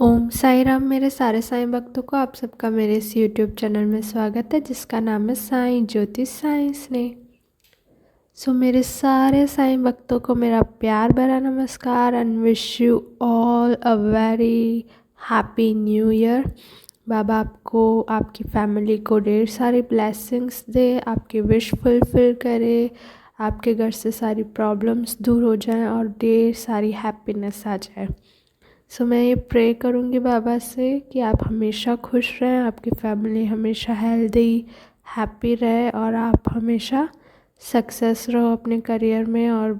ओम साई राम। मेरे सारे साईं भक्तों को आप सबका मेरे इस यूट्यूब चैनल में स्वागत है, जिसका नाम है साईं ज्योति साईं स्नेह। मेरे सारे साईं भक्तों को मेरा प्यार भरा नमस्कार and wish you all a very happy new year. बाबा आपको, आपकी फैमिली को ढेर सारी ब्लेसिंग्स दे, आपकी विश फुलफिल करे, आपके घर से सारी प्रॉब्लम्स दूर हो जाएं और ढेर सारी हैप्पीनेस आ जाए। मैं ये प्रे करूँगी बाबा से कि आप हमेशा खुश रहें, आपकी फैमिली हमेशा हेल्दी हैप्पी रहे और आप हमेशा सक्सेस रहो अपने करियर में और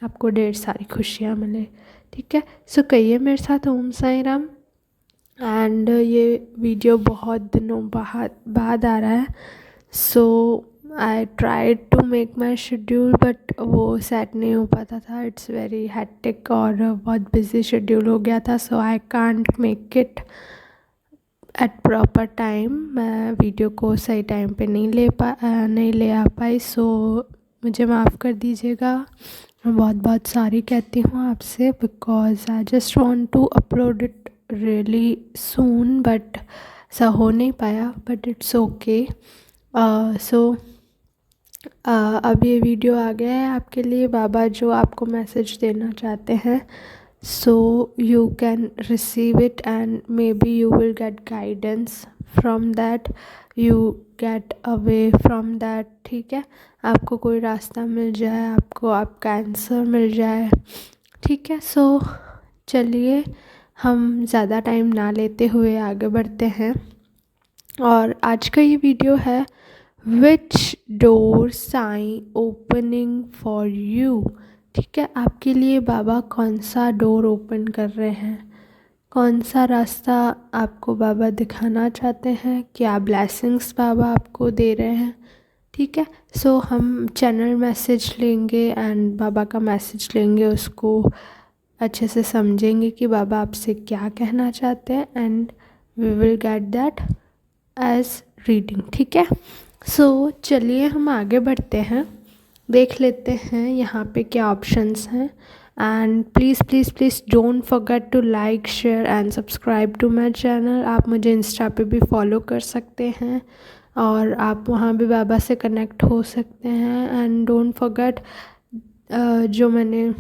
आपको ढेर सारी खुशियाँ मिले। ठीक है, कहिए मेरे साथ ओम साई राम। एंड ये वीडियो बहुत दिनों बाद आ रहा है। I tried to make my schedule but वो सेट नहीं हो पाता था। इट्स वेरी हैक्टिक और बहुत बिजी शेड्यूल हो गया था। I can't make it at proper time. मैं वीडियो को सही टाइम पे नहीं ले आ पाई। मुझे माफ़ कर दीजिएगा। मैं बहुत बहुत सॉरी कहती हूँ आपसे, because I just want to upload it really soon, but ऐसा हो नहीं पाया। But it's okay. अब ये वीडियो आ गया है आपके लिए। बाबा जो आपको मैसेज देना चाहते हैं, you can receive it and maybe you will get guidance from that, you get away from that। ठीक है, आपको कोई रास्ता मिल जाए, आपका आंसर मिल जाए। ठीक है, चलिए हम ज़्यादा टाइम ना लेते हुए आगे बढ़ते हैं। और आज का ये वीडियो है which door Sai opening for you. ठीक है, आपके लिए बाबा कौन सा डोर ओपन कर रहे हैं, कौन सा रास्ता आपको बाबा दिखाना चाहते हैं, क्या ब्लेसिंग्स बाबा आपको दे रहे हैं। ठीक है, हम चैनल मैसेज लेंगे एंड बाबा का मैसेज लेंगे, उसको अच्छे से समझेंगे कि बाबा आपसे क्या कहना चाहते हैं and we will get that as reading. ठीक है, चलिए हम आगे बढ़ते हैं, देख लेते हैं यहाँ पे क्या ऑप्शंस हैं। And please please please don't forget to like share and subscribe to my channel. आप मुझे इंस्टा पे भी फॉलो कर सकते हैं और आप वहाँ भी बाबा से कनेक्ट हो सकते हैं। एंड डोंट फॉरगेट, जो मैंने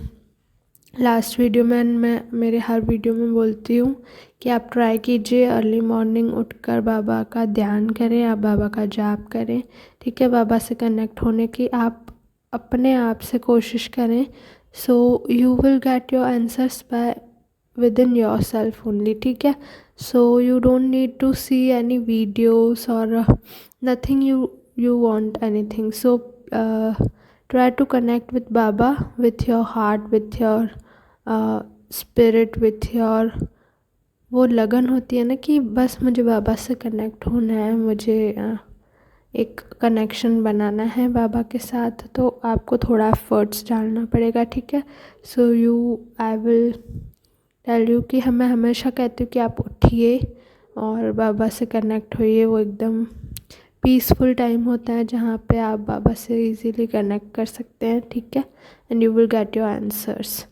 लास्ट वीडियो में, मैं मेरे हर वीडियो में बोलती हूँ कि आप ट्राई कीजिए अर्ली मॉर्निंग उठकर बाबा का ध्यान करें, आप बाबा का जाप करें। ठीक है, बाबा से कनेक्ट होने की आप अपने आप से कोशिश करें। You will get your answers by within yourself only. ठीक है, you don't need to see any videos और nothing, you want anything। Try to connect with Baba, with your heart, with your spirit, with your वो लगन होती है ना कि बस मुझे बाबा से कनेक्ट होना है, मुझे एक कनेक्शन बनाना है बाबा के साथ। तो आपको थोड़ा एफर्ट्स डालना पड़ेगा। ठीक है, आई विल टेल यू कि मैं हमेशा कहती हूँ कि आप उठिए और बाबा से कनेक्ट होइए। वो एकदम पीसफुल टाइम होता है जहाँ पे आप बाबा से इजीली कनेक्ट कर सकते हैं। ठीक है, and you will get your answers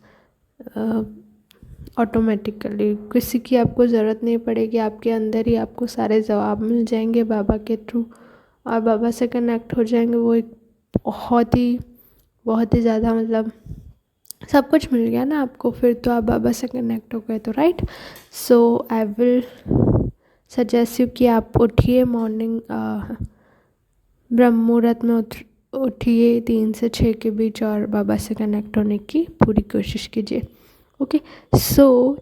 automatically. किसी की आपको ज़रूरत नहीं पड़ेगी, आपके अंदर ही आपको सारे जवाब मिल जाएंगे बाबा के थ्रू और बाबा से कनेक्ट हो जाएंगे। वो एक बहुत ही ज़्यादा, मतलब सब कुछ मिल गया ना आपको, फिर तो आप बाबा से कनेक्ट हो गए तो right. I will suggest you कि आप उठिए मॉर्निंग ब्रह्म मुहूर्त में उठिए 3 से 6 के बीच और बाबा से कनेक्ट होने की पूरी कोशिश कीजिए। ओके,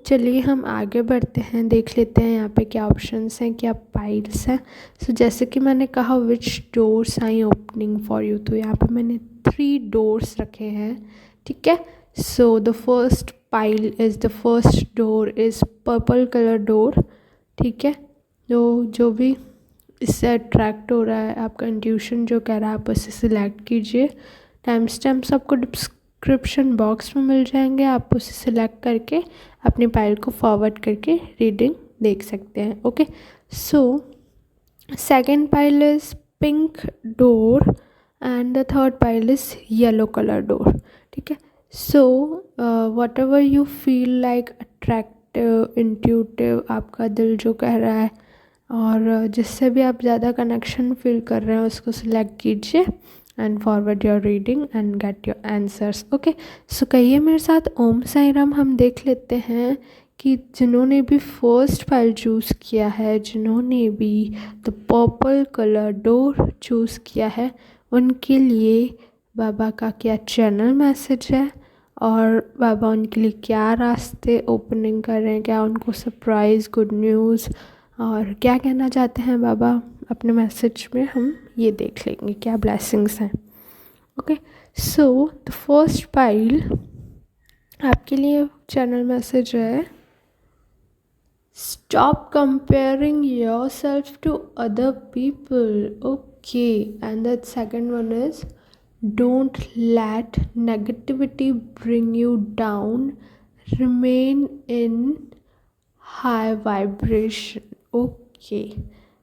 चलिए हम आगे बढ़ते हैं, देख लेते हैं यहाँ पे क्या ऑप्शंस हैं, क्या पाइल्स हैं। जैसे कि मैंने कहा which doors I opening for you, तो यहाँ पे मैंने 3 डोर्स रखे हैं। ठीक है, the first pile is, the first door is purple colour door. ठीक है, जो भी इससे अट्रैक्ट हो रहा है, आपका इंट्यूशन जो कह रहा है, आप उसे सिलेक्ट कीजिए। टाइम स्टैम्प्स आपको डिस्क्रिप्शन बॉक्स में मिल जाएंगे, आप उसे सिलेक्ट करके अपनी फाइल को फॉरवर्ड करके रीडिंग देख सकते हैं। Okay, second pile is pink door and the third pile is yellow colour door. ठीक है, what ever you feel like connective, intuitive, आपका दिल जो कह रहा है और जिससे भी आप ज़्यादा कनेक्शन फील कर रहे हैं उसको सिलेक्ट कीजिए and forward your reading and get your answers. Okay, so कहिए मेरे साथ ओम साई राम। हम देख लेते हैं कि जिन्होंने भी फर्स्ट फाइल चूज़ किया है, जिन्होंने भी the purple colour door choose किया है, उनके लिए बाबा का क्या चैनल मैसेज है और बाबा उनके लिए क्या रास्ते ओपनिंग कर रहे हैं, क्या उनको सरप्राइज़, गुड न्यूज़ और क्या कहना चाहते हैं बाबा अपने मैसेज में, हम ये देख लेंगे क्या ब्लेसिंग्स हैं। Okay, so the first file आपके लिए चैनल मैसेज है, stop comparing yourself to other people. Okay, and the second one is don't let negativity bring you down, remain in high vibration. Okay,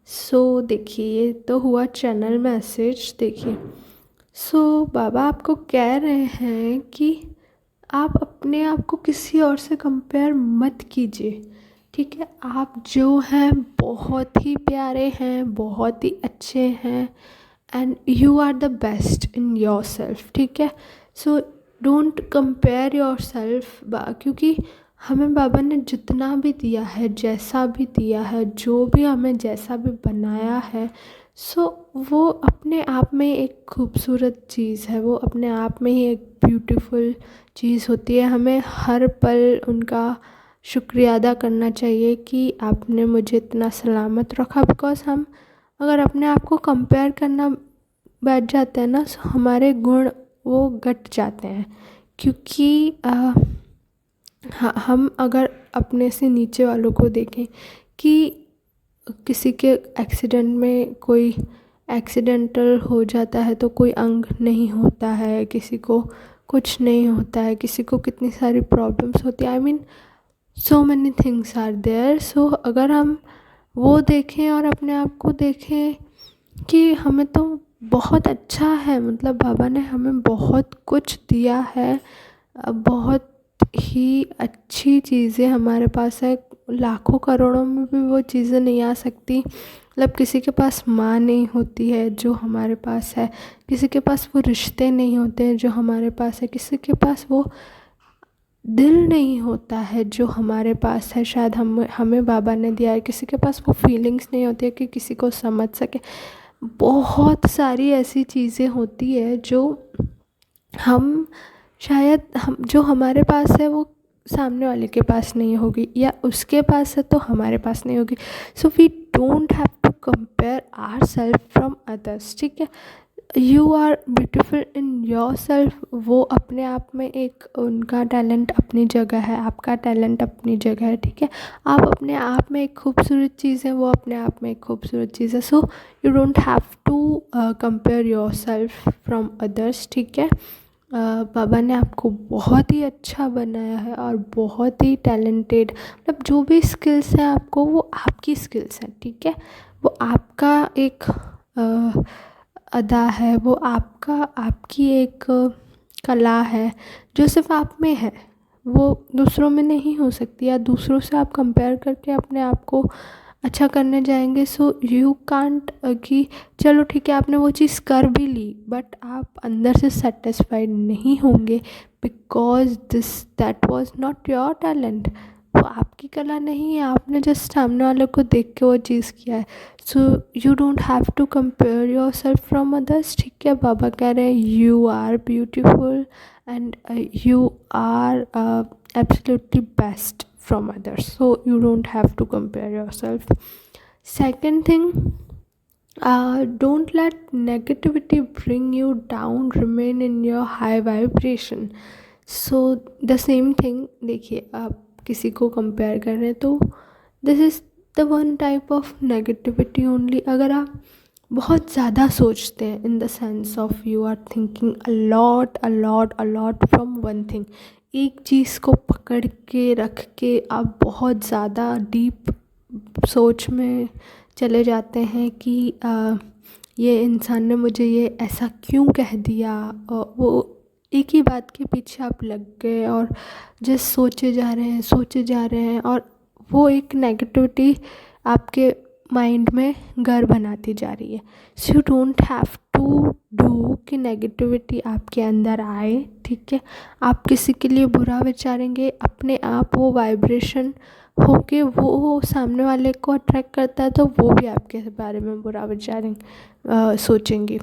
so देखिए ये तो हुआ channel message. देखिए, सो बाबा आपको कह रहे हैं कि आप अपने आप को किसी और से कंपेयर मत कीजिए, ठीक है। आप जो हैं बहुत ही प्यारे हैं, बहुत ही अच्छे हैं and you are the best in yourself, ठीक है। So don't compare yourself, क्योंकि हमें बाबा ने जितना भी दिया है, जैसा भी दिया है, जो भी हमें जैसा भी बनाया है, सो वो अपने आप में एक खूबसूरत चीज़ है, वो अपने आप में ही एक ब्यूटीफुल चीज़ होती है। हमें हर पल उनका शुक्रिया अदा करना चाहिए कि आपने मुझे इतना सलामत रखा, बिकॉज़ हम अगर अपने आप को कंपेयर करना बैठ जाते हैं ना, सो हमारे गुण वो घट जाते हैं। क्योंकि हम अगर अपने से नीचे वालों को देखें कि किसी के एक्सीडेंट में कोई एक्सीडेंटल हो जाता है तो कोई अंग नहीं होता है, किसी को कुछ नहीं होता है, किसी को कितनी सारी प्रॉब्लम्स होती है, I mean so many things are there. So अगर हम वो देखें और अपने आप को देखें कि हमें तो बहुत अच्छा है, मतलब बाबा ने हमें बहुत कुछ दिया है, बहुत ही अच्छी चीज़ें हमारे पास है, लाखों करोड़ों में भी वो चीज़ें नहीं आ सकती। मतलब किसी के पास माँ नहीं होती है जो हमारे पास है, किसी के पास वो रिश्ते नहीं होते हैं जो हमारे पास है, किसी के पास वो दिल नहीं होता है जो हमारे पास है, शायद हमें बाबा ने दिया है। किसी के पास वो फीलिंग्स नहीं होती है कि किसी को समझ सके। बहुत सारी ऐसी चीज़ें होती है जो हम शायद हम जो हमारे पास है वो सामने वाले के पास नहीं होगी, या उसके पास है तो हमारे पास नहीं होगी। So we don't have to compare ourself from others, ठीक है। You are beautiful in yourself. वो अपने आप में एक, उनका टैलेंट अपनी जगह है, आपका टैलेंट अपनी जगह है, ठीक है। आप अपने आप में एक खूबसूरत चीज़ है, वो अपने आप में एक खूबसूरत चीज़ है। So you don't have to compare yourself from others, ठीक है। बाबा ने आपको बहुत ही अच्छा बनाया है और बहुत ही टैलेंटेड, मतलब जो भी स्किल्स हैं आपको, वो आपकी स्किल्स हैं, ठीक है। वो आपका एक अदा है, वो आपकी एक कला है जो सिर्फ आप में है, वो दूसरों में नहीं हो सकती, या दूसरों से आप कंपेयर करके अपने आप को अच्छा करने जाएंगे। सो यू कांट कि चलो ठीक है आपने वो चीज़ कर भी ली, बट आप अंदर से सेटिस्फाइड नहीं होंगे, because that was not your talent. वो आपकी कला नहीं है, आपने जस्ट सामने वाले को देख के वो चीज़ किया है। So you don't have to compare yourself from others, ठीक है। बाबा कह रहे हैं you are beautiful and you are absolutely best from others, so you don't have to compare yourself. Second thing, don't let negativity bring you down, remain in your high vibration. So the same thing, देखिए आप किसी को compare कर रहे हैं तो this is the one type of negativity only। अगर आप बहुत ज़्यादा सोचते हैं, in the sense of you are thinking a lot from one thing, एक चीज़ को पकड़ के रख के आप बहुत ज़्यादा डीप सोच में चले जाते हैं कि ये इंसान ने मुझे ये ऐसा क्यों कह दिया, और वो एक ही बात के पीछे आप लग गए और जस्ट सोचे जा रहे हैं और वो एक नेगेटिविटी आपके माइंड में घर बनाती जा रही है। So you don't have to do कि नेगेटिविटी आपके अंदर आए, ठीक है। आप किसी के लिए बुरा विचारेंगे, अपने आप वो वाइब्रेशन होके वो सामने वाले को अट्रैक्ट करता है, तो वो भी आपके बारे में बुरा विचारेंगे, सोचेंगे।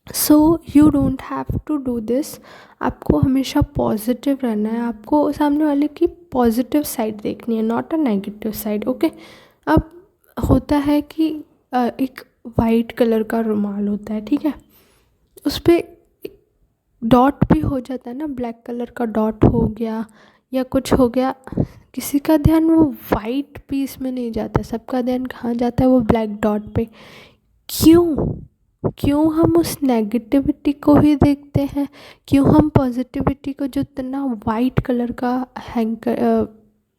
So you don't have to do this. आपको हमेशा पॉजिटिव रहना है, आपको सामने वाले की पॉजिटिव साइड देखनी है, not a negative side, okay. अब होता है कि एक वाइट कलर का रुमाल होता है, ठीक है, उस पर डॉट भी हो जाता है ना, ब्लैक कलर का डॉट हो गया या कुछ हो गया, किसी का ध्यान वो वाइट पीस में नहीं जाता, सबका ध्यान कहाँ जाता है, वो ब्लैक डॉट पे। क्यों हम उस नेगेटिविटी को ही देखते हैं? क्यों हम पॉजिटिविटी को, जो इतना वाइट कलर का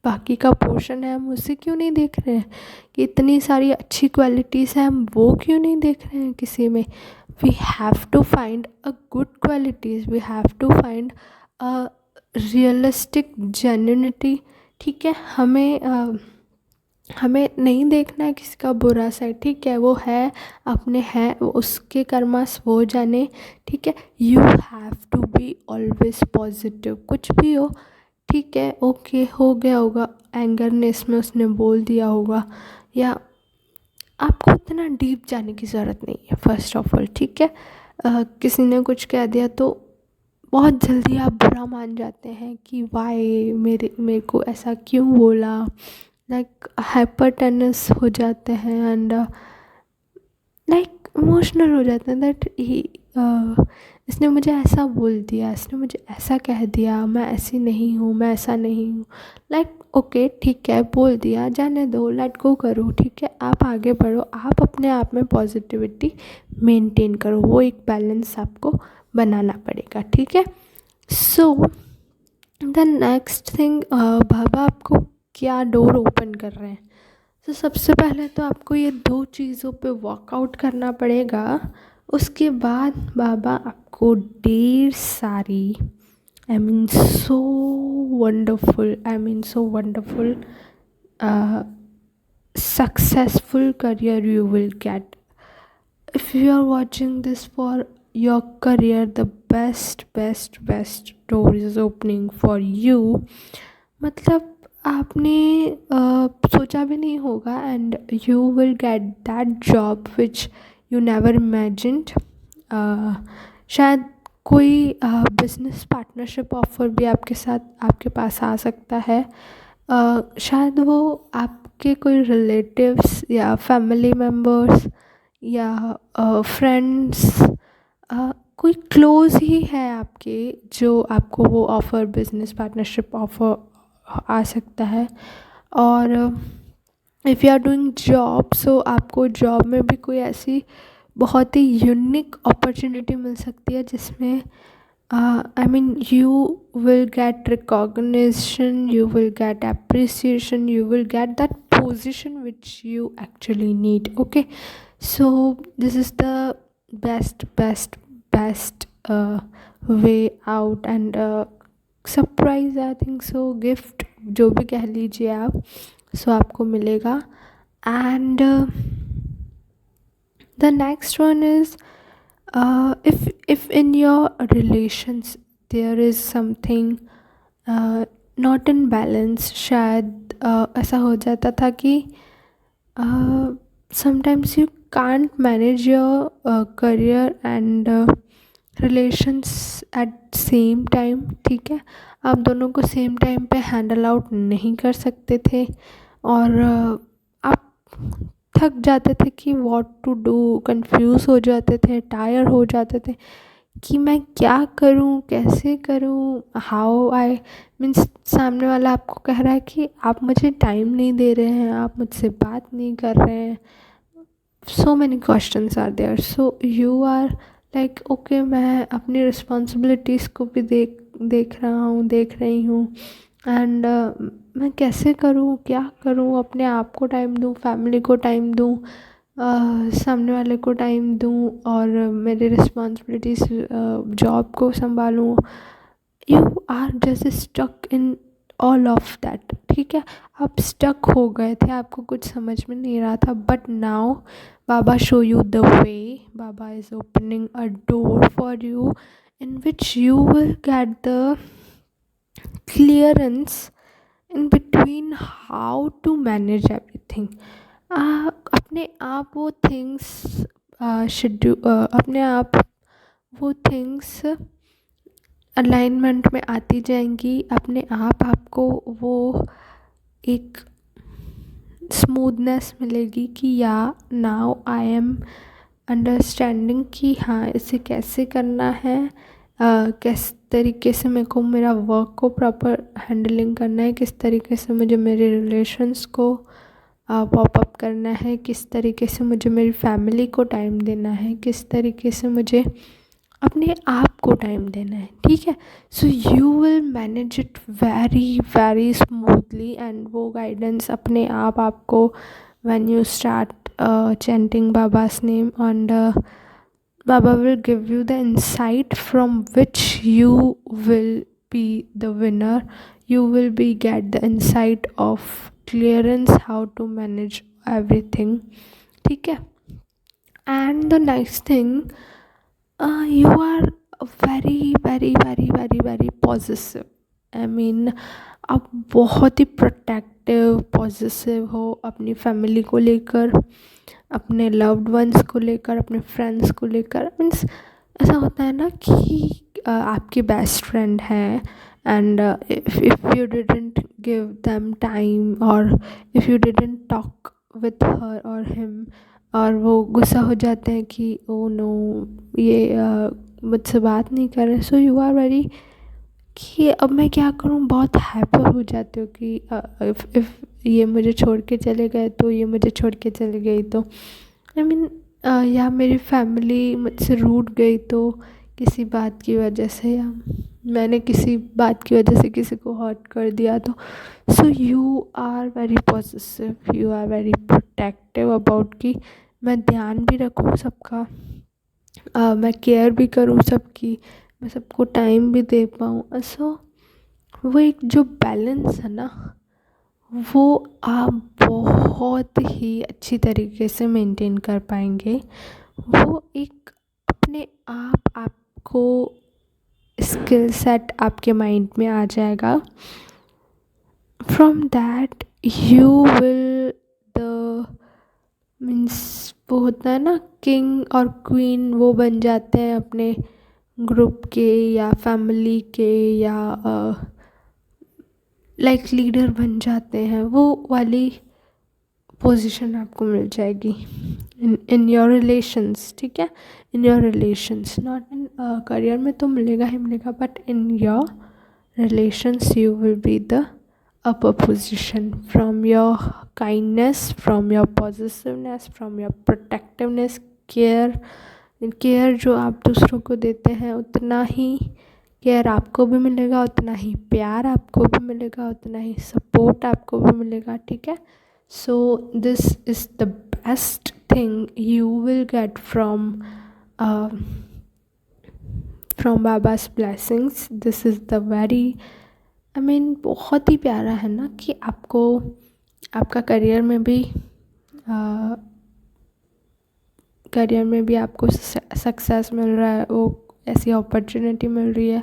बाकी का पोर्शन है, हम उसे क्यों नहीं देख रहे हैं? कि इतनी सारी अच्छी क्वालिटीज़ हैं, हम वो क्यों नहीं देख रहे हैं किसी में? We have to find a good qualities, we have to find a realistic genuinity, ठीक है। हमें नहीं देखना है किसी का बुरा साइड, ठीक है, वो है अपने है, वो उसके कर्मास वो जाने, ठीक है। You have to be always positive, कुछ भी हो, ठीक है, ओके, हो गया होगा, एंगरनेस में उसने बोल दिया होगा, या आपको इतना डीप जाने की ज़रूरत नहीं है फर्स्ट ऑफ ऑल, ठीक है। किसी ने कुछ कह दिया तो बहुत जल्दी आप बुरा मान जाते हैं कि वाई मेरे को ऐसा क्यों बोला, लाइक हाइपर टेनिस हो जाते हैं एंड लाइक इमोशनल हो जाते हैं दैट ही इसने मुझे ऐसा बोल दिया, इसने मुझे ऐसा कह दिया, मैं ऐसी नहीं हूँ, मैं ऐसा नहीं हूँ। लाइक ओके, ठीक है, बोल दिया, जाने दो, लेट गो करो, ठीक है, आप आगे बढ़ो, आप अपने आप में पॉजिटिविटी मेंटेन करो, वो एक बैलेंस आपको बनाना पड़ेगा, ठीक है। सो द नेक्स्ट थिंग, बाबा आपको क्या डोर ओपन कर रहे हैं? तो सबसे पहले तो आपको ये 2 चीज़ों पे वर्कआउट करना पड़ेगा। उसके बाद बाबा आपको ढेर सारी so wonderful successful career you will gate if you are watching this for your career. The best door is opening for you. मतलब आपने सोचा भी नहीं होगा, and you will get that job which you never imagined. शायद कोई business partnership offer भी आपके पास आ सकता है। शायद वो आपके कोई रिलेटिव्स या फैमिली मेम्बर्स या फ्रेंड्स, कोई क्लोज़ ही है आपके, जो आपको वो ऑफ़र, बिजनेस पार्टनरशिप ऑफ़र आ सकता है। और if you are doing job, so आपको जॉब में भी कोई ऐसी बहुत ही यूनिक अपॉर्चुनिटी मिल सकती है जिसमें I mean you will get recognition, you will get appreciation, you will get that position which you actually need, okay. So this is the best way out, and surprise, I think so, gift जो भी कह लीजिए आप, so आपको मिलेगा। And the next one is, if in your relations there is something not in balance, शायद ऐसा हो जाता था कि sometimes you can't manage your career and relations at same time, ठीक है, आप दोनों को सेम टाइम पे हैंडल आउट नहीं कर सकते थे, और आप थक जाते थे कि व्हाट टू डू, कंफ्यूज हो जाते थे, टायर हो जाते थे कि मैं क्या करूं, कैसे करूं, हाउ आई मीन्स सामने वाला आपको कह रहा है कि आप मुझे टाइम नहीं दे रहे हैं, आप मुझसे बात नहीं कर रहे हैं, so many questions are there. So you are like okay, मैं अपनी रिस्पॉन्सिबिलिटीज़ को भी देख रही हूँ, एंड मैं कैसे करूँ, क्या करूँ, अपने आप को टाइम दूँ, फैमिली को टाइम दूँ, सामने वाले को टाइम दूँ और मेरी रिस्पॉन्सिबिलिटीज़ जॉब को संभालूँ। You are just stuck in all of that, ठीक है। आप स्टक हो गए थे, आपको कुछ समझ में नहीं रहा था, but now Baba show you the way, Baba is opening a door for you in which you will get the clearance in between how to manage everything. अपने आप वो थिंग्स शेड्यूल अपने आप वो थिंग्स अलाइनमेंट में आती जाएंगी, अपने आप आपको वो एक स्मूथनेस मिलेगी कि या नाउ आई एम अंडरस्टैंडिंग कि हाँ इसे कैसे करना है, किस तरीके से मेरे को मेरा वर्क को प्रॉपर हैंडलिंग करना है, किस तरीके से मुझे मेरे रिलेशंस को पॉप अप करना है, किस तरीके से मुझे मेरी फैमिली को टाइम देना है, किस तरीके से मुझे अपने आप को टाइम देना है, ठीक है। So you will manage it very very smoothly and वो गाइडेंस अपने आप आपको when you start chanting Baba's name and Baba will give you the insight from which you will be the winner. You will be get the insight of clearance how to manage everything, ठीक है। And the next thing, you are very very very very very possessive. I mean आप बहुत ही protective positive हो अपनी family को लेकर, अपने loved ones को लेकर, अपने फ्रेंड्स को लेकर। मीन्स ऐसा होता है ना कि आपकी बेस्ट फ्रेंड है and if you didn't give them time और if you didn't talk with her और हिम, और वो गुस्सा हो जाते हैं कि ओ नो ये मुझसे बात नहीं कर रहे, सो यू आर वेरी कि अब मैं क्या करूँ, बहुत हाइपर हो जाती हूँ कि इफ़ ये मुझे छोड़ के चले गए तो, ये मुझे छोड़ के चली गई तो, आई मीन या मेरी फैमिली मुझसे रूठ गई तो किसी बात की वजह से, या मैंने किसी बात की वजह से किसी को हर्ट कर दिया तो। So you are very positive, you are very protective about कि मैं ध्यान भी रखूँ सबका, मैं केयर भी करूँ सबकी, मैं सबको टाइम भी दे पाऊँ। सो वो एक जो बैलेंस है ना, वो आप बहुत ही अच्छी तरीके से मेंटेन कर पाएंगे। वो एक अपने आप आपको स्किल सेट आपके माइंड में आ जाएगा। From that you will the means वो होता है ना किंग और क्वीन, वो बन जाते हैं अपने ग्रुप के या फैमिली के या लाइक लीडर बन जाते हैं, वो वाली पोजीशन आपको मिल जाएगी इन योर रिलेशंस, ठीक है। In your relations, not in career में तो मिलेगा ही मिलेगा, but in your relations you will be the upper position from your kindness, from your possessiveness, from your protectiveness, care जो आप दूसरों को देते हैं उतना ही केयर आपको भी मिलेगा, उतना ही प्यार आपको भी मिलेगा, उतना ही सपोर्ट आपको भी मिलेगा, ठीक है। So this is the best thing you will get from बाबा's blessings. This is the very I mean बहुत ही प्यारा है ना कि आपको आपका करियर में भी आपको सक्सेस मिल रहा है, वो ऐसी अपॉर्चुनिटी मिल रही है।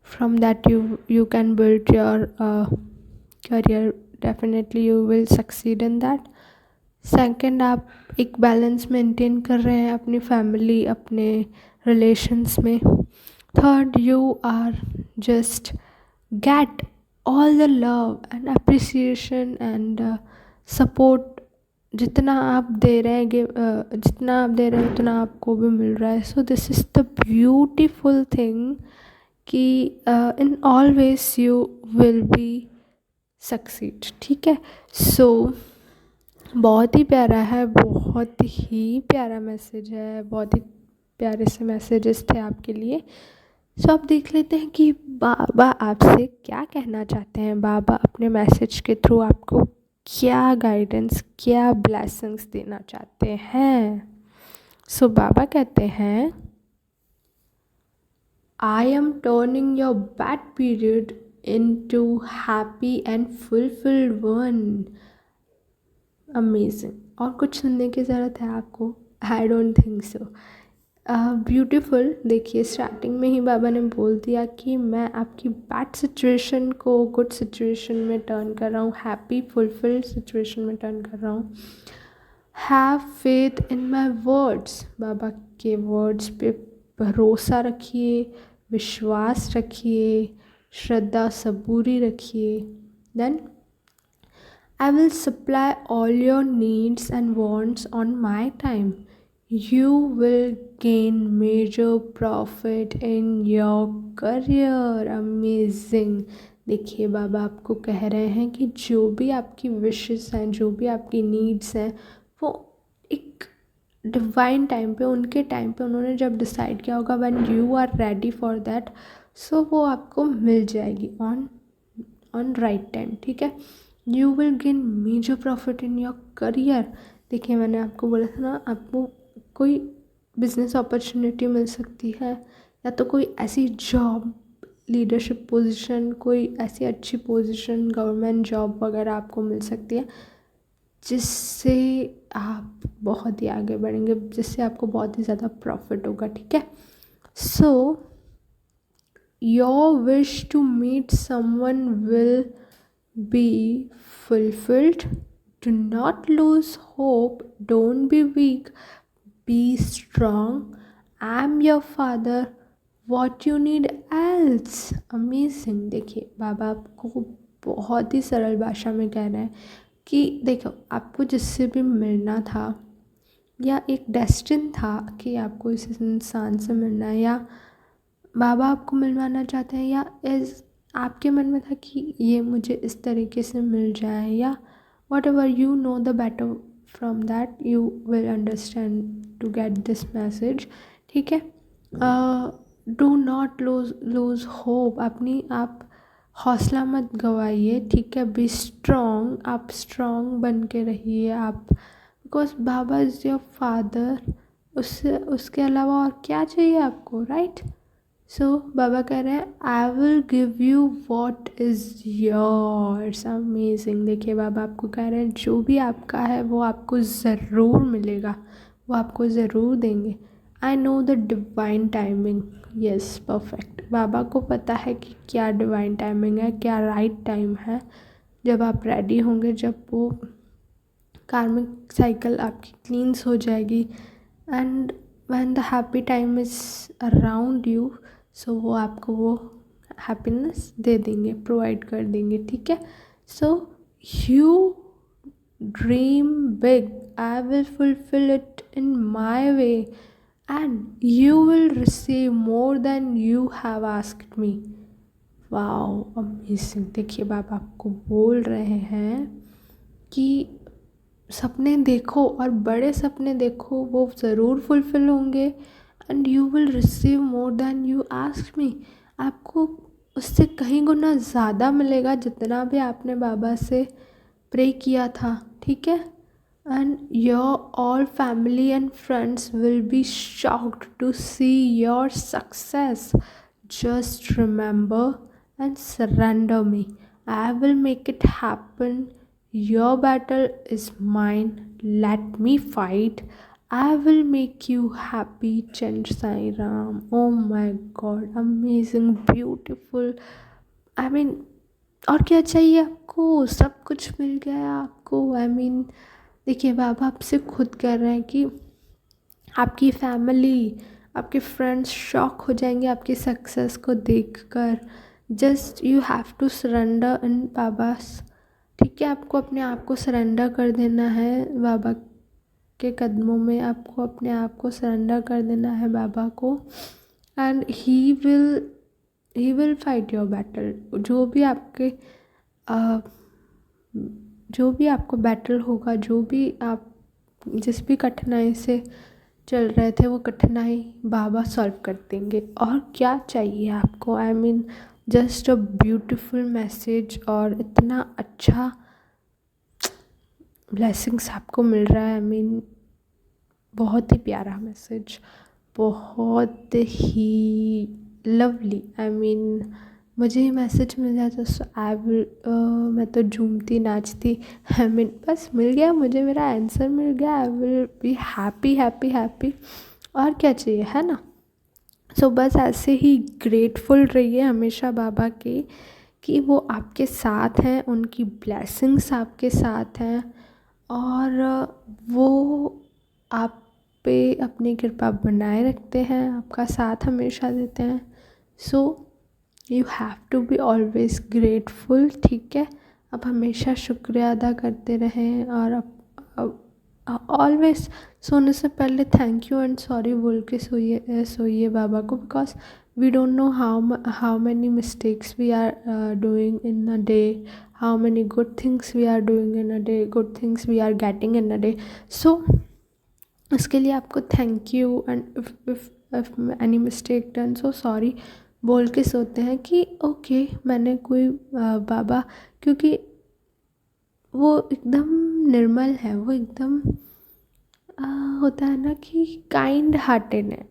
From that you can build your career, definitely you will succeed in that. Second, आप एक बैलेंस मेंटेन कर रहे हैं अपनी फैमिली, अपने रिलेशंस में। Third, you are just get all the love and appreciation and support जितना आप दे रहे हैं जितना आप दे रहे हैं उतना आपको भी मिल रहा है। So this is the beautiful thing कि in all ways you will be succeed, ठीक है। सो बहुत ही प्यारा है, बहुत ही प्यारा मैसेज है, बहुत ही प्यारे से मैसेजेस थे आपके लिए। सो अब देख लेते हैं कि बाबा आपसे क्या कहना चाहते हैं, बाबा अपने मैसेज के थ्रू आपको क्या गाइडेंस, क्या ब्लेसिंग्स देना चाहते हैं। सो बाबा कहते हैं, I am turning your bad period into happy and fulfilled one. Amazing. और कुछ सुनने की ज़रूरत है आपको? I don't think so. Beautiful. देखिए स्टार्टिंग में ही बाबा ने बोल दिया कि मैं आपकी बैड सिचुएशन को गुड सिचुएशन में टर्न कर रहा हूँ, हैप्पी फुलफिल्ड सिचुएशन में टर्न कर रहा हूँ। Have faith in my words. बाबा के वर्ड्स पे भरोसा रखिए, विश्वास रखिए, श्रद्धा सबूरी रखिए। Then I will supply all your needs and wants on my time. You will gain major profit in your career. Amazing. देखिए बाबा आपको कह रहे हैं कि जो भी आपकी विशेस हैं, जो भी आपकी नीड्स हैं, वो एक डिवाइन टाइम पे, उनके टाइम पे उन्होंने जब डिसाइड किया होगा, when you are ready for that, so वो आपको मिल जाएगी ऑन राइट टाइम। ठीक है। You will gain major profit in your career. देखिए मैंने आपको बोला था ना, आपको कोई बिजनेस अपॉर्चुनिटी मिल सकती है, या तो कोई ऐसी जॉब, लीडरशिप पोजीशन, कोई ऐसी अच्छी पोजीशन, गवर्नमेंट जॉब वगैरह आपको मिल सकती है, जिससे आप बहुत ही आगे बढ़ेंगे, जिससे आपको बहुत ही ज़्यादा प्रॉफिट होगा। ठीक है। So your wish to meet someone will be fulfilled. Do not lose hope. Don't be weak. Be strong. I'm your father. What you need else? Amazing। देखिए बाबा आपको बहुत ही सरल भाषा में कह रहे हैं कि देखो आपको जिससे भी मिलना था, या एक डेस्टिन था कि आपको इस इंसान से मिलना है, या बाबा आपको मिलवाना चाहते हैं, या इस आपके मन में था कि ये मुझे इस तरीके से मिल जाए, या whatever you know the better from that, you will understand to get this message. ठीक है। Do not lose hope. अपनी आप हौसला मत गवाइए। ठीक है। Be strong. आप स्ट्रॉन्ग बन के रहिए आप, because Baba is your father. उसके अलावा और क्या चाहिए आपको, राइट? सो बाबा कह रहे हैं, I will give you what is yours. Amazing. देखिए बाबा आपको कह रहे हैं जो भी आपका है वो आपको ज़रूर मिलेगा, वो आपको ज़रूर देंगे। I know the divine timing. Yes, perfect. बाबा को पता है कि क्या डिवाइन टाइमिंग है, क्या राइट टाइम है। जब आप रेडी होंगे, जब वो कार्मिक साइकिल आपकी क्लींस हो जाएगी, and when the happy time is around you, so वो आपको वो हैप्पीनेस दे देंगे, प्रोवाइड कर देंगे। ठीक है। So you dream big, I will fulfil it in my way, and you will receive more than you have asked me. Wow, amazing. देखिए बाबा आपको बोल रहे हैं कि सपने देखो, और बड़े सपने देखो, वो ज़रूर फुलफिल होंगे, and you will receive more than you ask me. आपको उससे कहीं गुना ज़्यादा मिलेगा जितना भी आपने बाबा से प्रे किया था। ठीक है। And your all family and friends will be shocked to see your success. Just remember and surrender me. I will make it happen. Your battle is mine. Let me fight. I will make you happy. Chant Sai Ram. Oh my God. Amazing. Beautiful. I mean, और क्या चाहिए आपको? सब कुछ मिल गया आपको। I mean, देखिए बाबा आपसे खुद कह रहे हैं कि आपकी फैमिली, आपके फ्रेंड्स शॉक हो जाएंगे आपकी सक्सेस को देखकर। Just you have to surrender in बाबास। ठीक है। आपको अपने आप को सरेंडर कर देना है बाबा के कदमों में, आपको अपने आप को सरेंडर कर देना है बाबा को, and he will fight your battle. जो भी आपको बैटल होगा, जो भी आप जिस भी कठिनाई से चल रहे थे, वो कठिनाई बाबा सॉल्व कर देंगे। और क्या चाहिए आपको? I mean just a beautiful message, और इतना अच्छा ब्लेसिंग्स आपको मिल रहा है, आई मीन बहुत ही प्यारा मैसेज, बहुत ही लवली। आई मीन मुझे ये मैसेज मिल जाता सो आई विल, मैं तो झूमती नाचती। आई मीन बस मिल गया मुझे, मेरा आंसर मिल गया, I will be happy happy happy. और क्या चाहिए, है ना। सो बस ऐसे ही ग्रेटफुल रहिए हमेशा बाबा के, कि वो आपके साथ हैं, उनकी ब्लेसिंग्स आपके साथ हैं, और वो आप पे अपनी कृपा बनाए रखते हैं, आपका साथ हमेशा देते हैं। So you have to be always grateful, ठीक है। आप हमेशा शुक्रिया अदा करते रहें, और आप ऑलवेज सोने से पहले थैंक यू एंड सॉरी बोल के सोइए बाबा को, because we don't know how many mistakes we are doing in a day, how many good things we are doing in a day, good things we are getting in a day. So उसके लिए आपको thank you and if any mistake done so sorry बोल के सोते हैं कि okay मैंने कोई बाबा, क्योंकि वो एकदम निर्मल है, वो एकदम होता है ना कि काइंड हार्टेड है,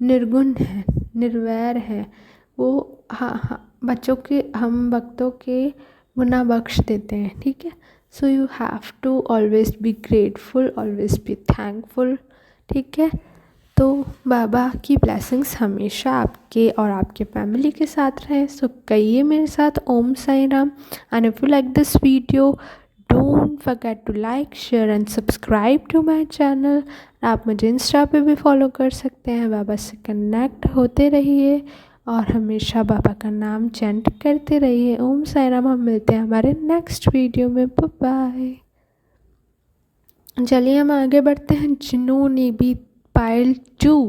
निर्गुण है, निर्वैर है वो। हाँ, बच्चों के, हम भक्तों के गुनाह बख्श देते हैं, ठीक है। So you have to always be grateful, always be thankful, ठीक है। तो बाबा की ब्लेसिंग्स हमेशा आपके और आपके फैमिली के साथ रहे। सो कहिए मेरे साथ Om Sai Ram. And if you like this video, don't forget to like, share and subscribe to my channel. आप मुझे इंस्टा पे भी फॉलो कर सकते हैं। बाबा से कनेक्ट होते रहिए और हमेशा बाबा का नाम चैंट करते रहिए। ओम साई राम। हम मिलते हैं हमारे नेक्स्ट वीडियो में। Bye bye. चलिए हम आगे बढ़ते हैं। जिन्होंने भी pile 2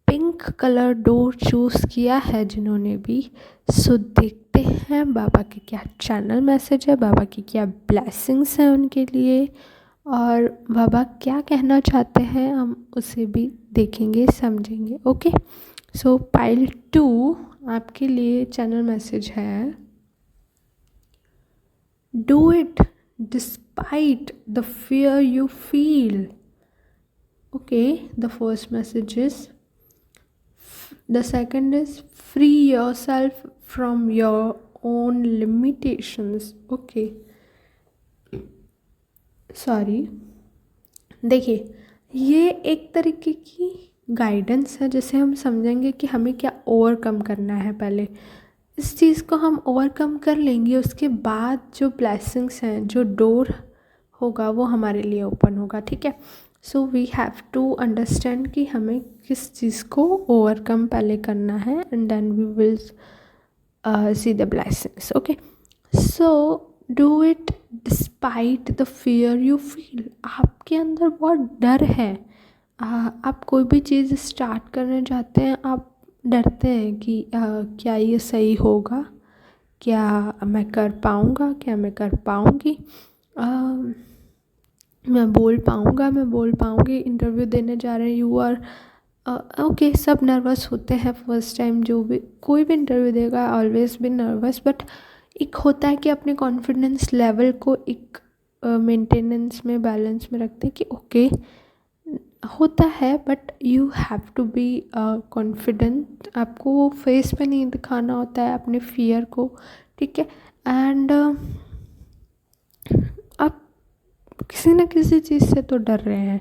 pink colour door choose किया है, जिन्होंने भी, सो देखते हैं बाबा के क्या चैनल मैसेज है, बाबा की क्या ब्लेसिंग्स हैं उनके लिए, और बाबा क्या कहना चाहते हैं, हम उसे भी देखेंगे, समझेंगे। ओके, सो पायल 2 आपके लिए चैनल मैसेज है, do it despite the fear you feel. Okay, the first message is, the second is, free yourself from your own limitations. Okay, sorry, देखिए ये एक तरीके की गाइडेंस है, जिसे हम समझेंगे कि हमें क्या ओवरकम करना है। पहले इस चीज़ को हम ओवरकम कर लेंगे, उसके बाद जो ब्लेसिंग्स हैं, जो डोर होगा वो हमारे लिए ओपन होगा, ठीक है। So we have to understand कि हमें किस चीज़ को ओवरकम पहले करना है, and then we will see the blessings. Okay, so do it despite the fear you feel. आपके अंदर बहुत डर है, आप कोई भी चीज़ स्टार्ट करने जाते हैं, आप डरते हैं कि क्या ये सही होगा, क्या मैं कर पाऊँगा, क्या मैं कर पाऊँगी, मैं बोल पाऊँगी। इंटरव्यू देने जा रहे हैं, यू आर ओके, सब नर्वस होते हैं फर्स्ट टाइम, जो भी कोई भी इंटरव्यू देगा ऑलवेज बी नर्वस, बट एक होता है कि अपने कॉन्फिडेंस लेवल को एक मेंटेनेंस में, बैलेंस में रखते हैं कि ओके होता है, but you have to be confident. आपको वो फेस पे नहीं दिखाना होता है अपने फियर को, ठीक है। एंड आप किसी न किसी चीज़ से तो डर रहे हैं,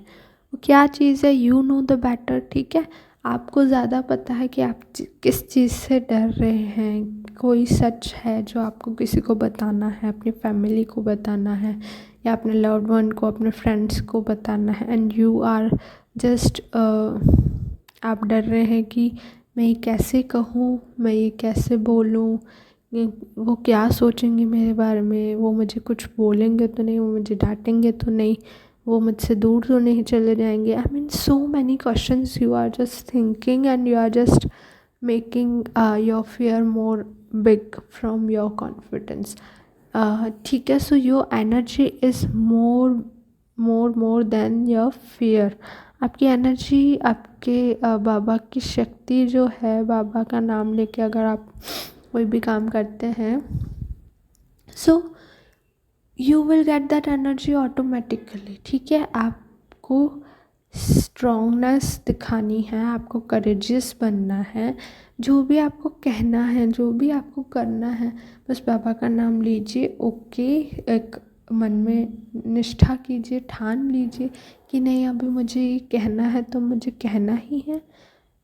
वो क्या चीज़ है, यू नो द बेटर, ठीक है। आपको ज़्यादा पता है कि आप किस चीज़ से डर रहे हैं। कोई सच है जो आपको किसी को बताना है, अपनी फैमिली को बताना है, या अपने लव्ड वन को, अपने फ्रेंड्स को बताना है, एंड यू आर जस्ट आप डर रहे हैं कि मैं ये कैसे कहूँ, मैं ये कैसे बोलूँ, वो क्या सोचेंगे मेरे बारे में, वो मुझे कुछ बोलेंगे तो नहीं, वो मुझे डांटेंगे तो नहीं, वो मुझसे दूर तो नहीं चले जाएंगे। I mean so many questions you are just thinking, and you are just making your fear more big from your confidence, ठीक है। So your energy is more than your fear. आपकी एनर्जी, आपके बाबा की शक्ति जो है, बाबा का नाम लेके अगर आप कोई भी काम करते हैं, so you will get that energy automatically, ठीक है। आपको स्ट्रॉन्गनेस दिखानी है, आपको करेजियस बनना है, जो भी आपको कहना है, जो भी आपको करना है, बस बाबा का नाम लीजिए, ओके। एक मन में निष्ठा कीजिए, ठान लीजिए कि नहीं अभी मुझे ये कहना है तो मुझे कहना ही है,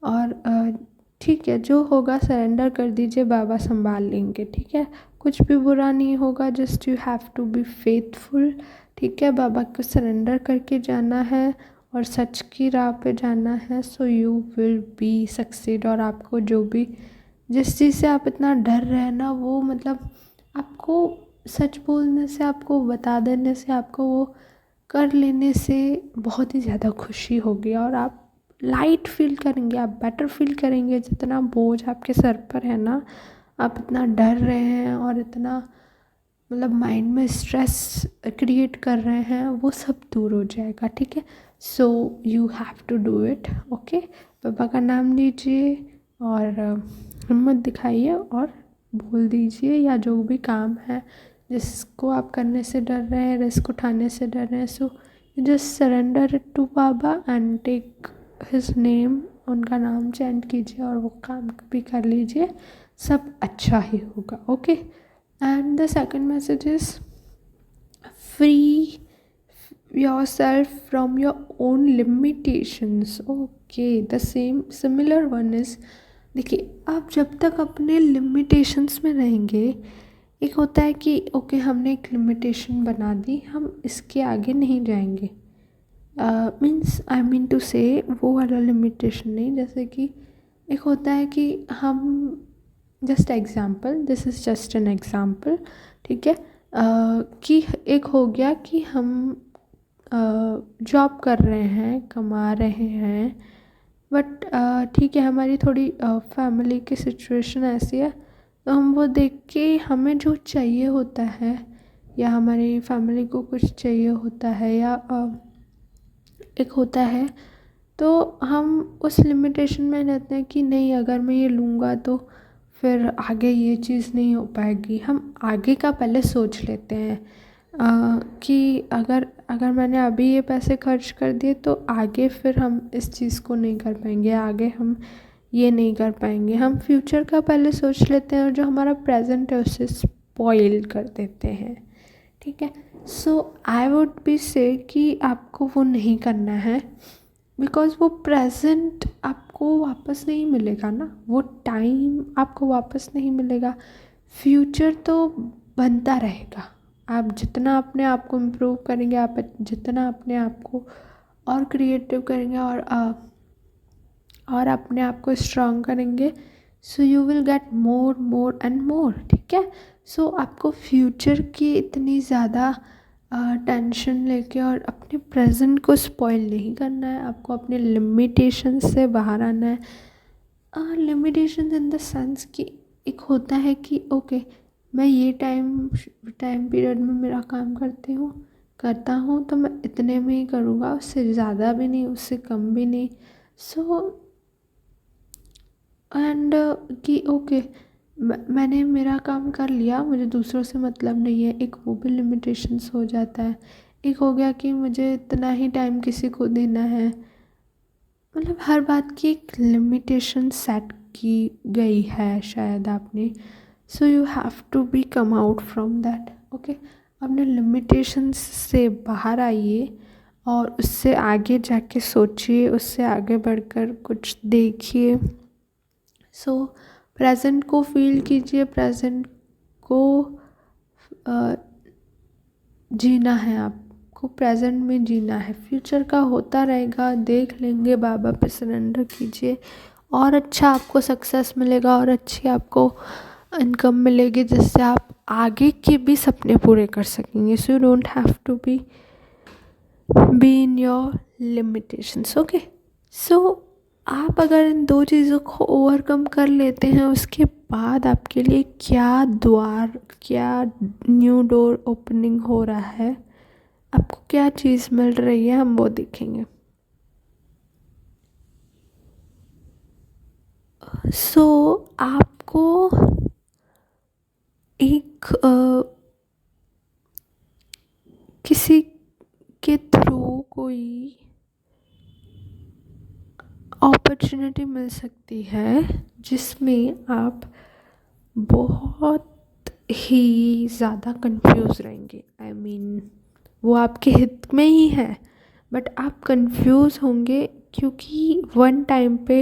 और ठीक है जो होगा सरेंडर कर दीजिए, बाबा संभाल लेंगे, ठीक है। कुछ भी बुरा नहीं होगा, just you have to be faithful, ठीक है। बाबा को सरेंडर करके जाना है और सच की राह पे जाना है, so you will be succeed. और आपको जो भी जिस चीज़ से आप इतना डर रहे हैं ना, वो मतलब आपको सच बोलने से, आपको बता देने से, आपको वो कर लेने से बहुत ही ज़्यादा खुशी होगी और आप लाइट फील करेंगे, आप बेटर फील करेंगे। जितना बोझ आपके सर पर है ना, आप इतना डर रहे हैं और इतना मतलब माइंड में स्ट्रेस क्रिएट कर रहे हैं, वो सब दूर हो जाएगा, ठीक है। So you have to do it, okay. पापा का नाम लीजिए और हिम्मत दिखाइए और बोल दीजिए, या जो भी काम है जिसको आप करने से डर रहे हैं, रिस्क उठाने से डर रहे हैं, so just surrender it to Baba and take his name, उनका नाम चैंट कीजिए और वो काम भी कर लीजिए, सब अच्छा ही होगा, okay. And the second message is free yourself from your own limitations, okay। the similar one is, देखिए आप जब तक अपने लिमिटेशंस में रहेंगे, एक होता है कि ओके हमने एक लिमिटेशन बना दी, हम इसके आगे नहीं जाएंगे, मीन्स आई मीन टू से वो वाला लिमिटेशन नहीं, जैसे कि एक होता है कि हम just example, this is just an example, ठीक है। कि एक हो गया कि हम जॉब कर रहे हैं, कमा रहे हैं, बट ठीक है हमारी थोड़ी फैमिली की सिचुएशन ऐसी है, तो हम वो देख के हमें जो चाहिए होता है या हमारी फैमिली को कुछ चाहिए होता है या एक होता है, तो हम उस लिमिटेशन में रहते हैं कि नहीं अगर मैं ये लूँगा तो फिर आगे ये चीज़ नहीं हो पाएगी। हम आगे का पहले सोच लेते हैं कि अगर अगर मैंने अभी ये पैसे खर्च कर दिए तो आगे फिर हम इस चीज़ को नहीं कर पाएंगे, आगे हम ये नहीं कर पाएंगे। हम फ्यूचर का पहले सोच लेते हैं और जो हमारा प्रेजेंट है उसे स्पॉइल कर देते हैं, ठीक है। सो आई वुड बी से कि आपको वो नहीं करना है, बिकॉज़ वो प्रेजेंट आपको वापस नहीं मिलेगा ना, वो टाइम आपको वापस नहीं मिलेगा। फ्यूचर तो बनता रहेगा, आप जितना अपने आप को इम्प्रूव करेंगे, आप जितना अपने आप को और क्रिएटिव करेंगे और अपने आप को स्ट्रॉन्ग करेंगे, सो you will get more more and more, ठीक है। सो आपको फ्यूचर की इतनी ज़्यादा टेंशन लेके और अपने प्रेजेंट को स्पॉइल नहीं करना है, आपको अपने लिमिटेशन से बाहर आना है। लिमिटेशन इन द सेंस कि एक होता है कि ओके मैं ये टाइम पीरियड में मेरा काम करता हूँ तो मैं इतने में ही करूँगा, उससे ज़्यादा भी नहीं, उससे कम भी नहीं। सो एंड कि ओके मैंने मेरा काम कर लिया, मुझे दूसरों से मतलब नहीं है, एक वो भी लिमिटेशंस हो जाता है। एक हो गया कि मुझे इतना ही टाइम किसी को देना है, मतलब हर बात की एक लिमिटेशन सेट की गई है शायद आपने। So you have to be come out from that, okay. अपने लिमिटेशंस से बाहर आइए और उससे आगे जाके सोचिए, उससे आगे बढ़कर कुछ देखिए। सो प्रेजेंट को फील कीजिए, प्रेजेंट को जीना है, आपको प्रेजेंट में जीना है, फ्यूचर का होता रहेगा, देख लेंगे, बाबा पे सरेंडर कीजिए और अच्छा आपको सक्सेस मिलेगा और अच्छी आपको इनकम मिलेगी, जिससे आप आगे के भी सपने पूरे कर सकेंगे। So you don't have to be in your limitations, okay. So आप अगर इन दो चीज़ों को ओवरकम कर लेते हैं, उसके बाद आपके लिए क्या न्यू डोर ओपनिंग हो रहा है, आपको क्या चीज़ मिल रही है, हम वो देखेंगे। सो आपको एक कोई अपॉर्चुनिटी मिल सकती है जिसमें आप बहुत ही ज़्यादा कंफ्यूज रहेंगे। आई मीन वो आपके हित में ही है, बट आप कंफ्यूज होंगे क्योंकि वन टाइम पे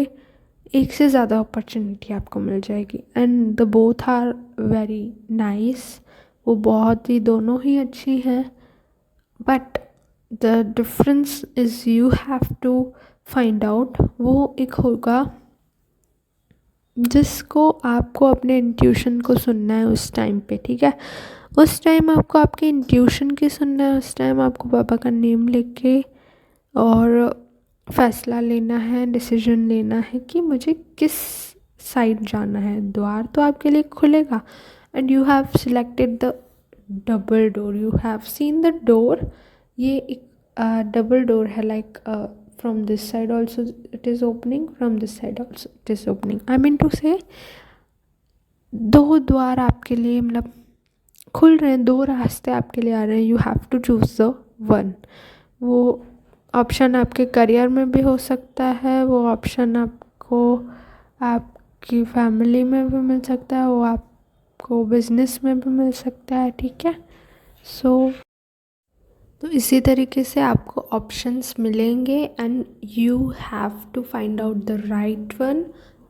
एक से ज़्यादा अपॉर्चुनिटी आपको मिल जाएगी and the both are very nice. वो बहुत ही दोनों ही अच्छी हैं, but the difference is you have to find out. वो एक होगा जिसको आपको अपने इंट्यूशन को सुनना है उस टाइम पे, ठीक है। उस टाइम आपको आपके इंट्यूशन की सुनना है, उस टाइम आपको बाबा का नेम लिख के और फैसला लेना है, डिसीजन लेना है कि मुझे किस साइड जाना है। द्वार तो आपके लिए खुलेगा and you have selected the double door, you have seen the door. ये एक डबल डोर है, like from this side also it is opening, from this side also it is opening. I mean to say दो द्वार आपके लिए मतलब खुल रहे हैं, दो रास्ते आपके लिए आ रहे हैं। You have to choose the one. वो ऑप्शन आपके करियर में भी हो सकता है, वो ऑप्शन आपको आपकी फैमिली में भी मिल सकता है, वो आपको बिजनेस में भी मिल सकता है, ठीक है। तो इसी तरीके से आपको ऑप्शंस मिलेंगे and you have to find out the right one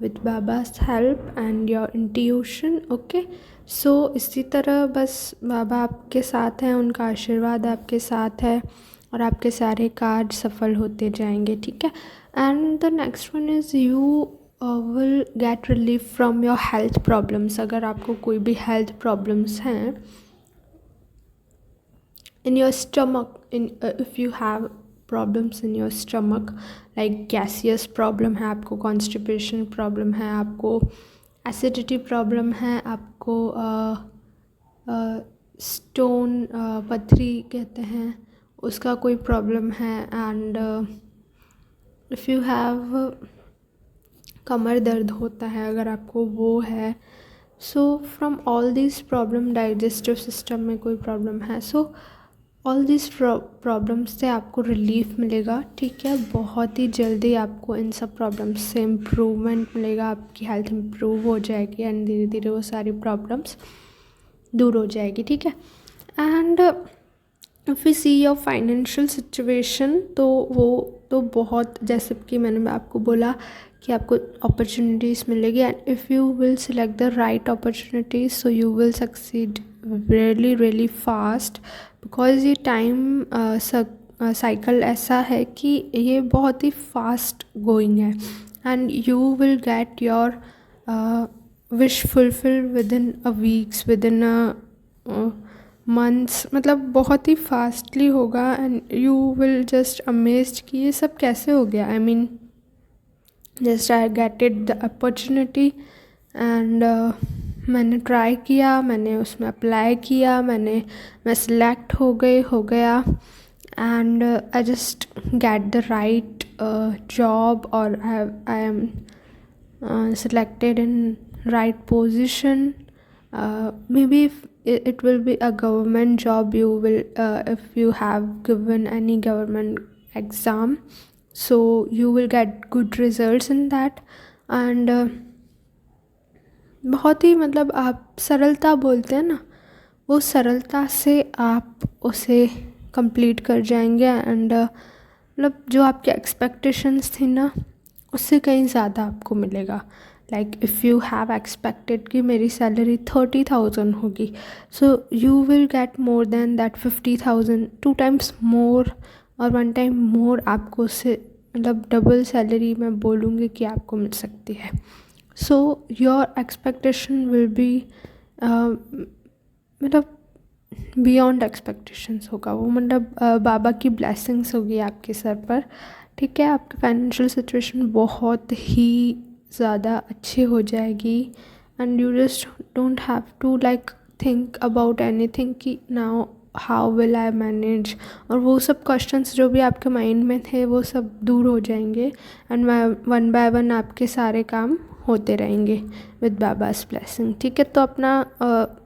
with बाबा's help and your intuition. Okay, so इसी तरह बस बाबा आपके साथ हैं, उनका आशीर्वाद आपके साथ है और आपके सारे कार्य सफल होते जाएंगे, ठीक है। And the next one is you will get relief from your health problems. अगर आपको कोई भी हेल्थ प्रॉब्लम्स हैं in your stomach, if you have problems in your stomach like gaseous problem है, आपको constipation problem है, आपको acidity problem है, आपको stone पथरी कहते हैं उसका कोई problem है, and if you have कमर दर्द होता है अगर आपको वो है, so from all these problem, digestive system में कोई problem है, so ऑल दिस प्रॉब्लम्स से आपको रिलीफ मिलेगा, ठीक है। बहुत ही जल्दी आपको इन सब प्रॉब्लम्स से इम्प्रूवमेंट मिलेगा, आपकी हेल्थ इम्प्रूव हो जाएगी एंड धीरे धीरे वो सारी प्रॉब्लम्स दूर हो जाएगी, ठीक है। And if you see your financial situation, तो वो तो बहुत, जैसे कि मैंने आपको बोला कि आपको अपॉर्चुनिटीज़ मिलेगी and if you will select the right opportunities so you will succeed really really fast, because ये टाइम साइकिल ऐसा है कि ये बहुत ही फास्ट गोइंग है and you will get your wish fulfil with in a weeks, with in a months, मतलब बहुत ही fastly होगा and you will just amazed कि ये सब कैसे हो गया। I mean just I get it the opportunity and मैंने ट्राई किया, मैंने उसमें अप्लाई किया, मैं सिलेक्ट हो गया and I just get the right job और I am selected in right position. Maybe it will be a government job, you will if you have given any government exam, so you will get good results in that and बहुत ही मतलब आप सरलता बोलते हैं ना, वो सरलता से आप उसे कंप्लीट कर जाएंगे एंड मतलब जो आपके एक्सपेक्टेशंस थी ना उससे कहीं ज़्यादा आपको मिलेगा। Like if you have expected कि मेरी सैलरी 30,000 होगी, सो you will get more then that 50,000, 2 times मोर और 1 time मोर आपको उससे मतलब डबल सैलरी मैं बोलूँगी कि आपको मिल सकती है। So your expectation will be मतलब बियॉन्ड एक्सपेक्टेशंस होगा वो, मतलब बाबा की ब्लेसिंग्स होगी आपके सर पर, ठीक है। आपकी फाइनेंशियल सिचुएशन बहुत ही ज़्यादा अच्छी हो जाएगी and you just don't have to like think about anything कि now how will I manage, और वो सब क्वेश्चंस जो भी आपके माइंड में थे वो सब दूर हो जाएंगे एंड वन बाय वन आपके सारे काम होते रहेंगे विद बाबा's ब्लेसिंग, ठीक है। तो अपना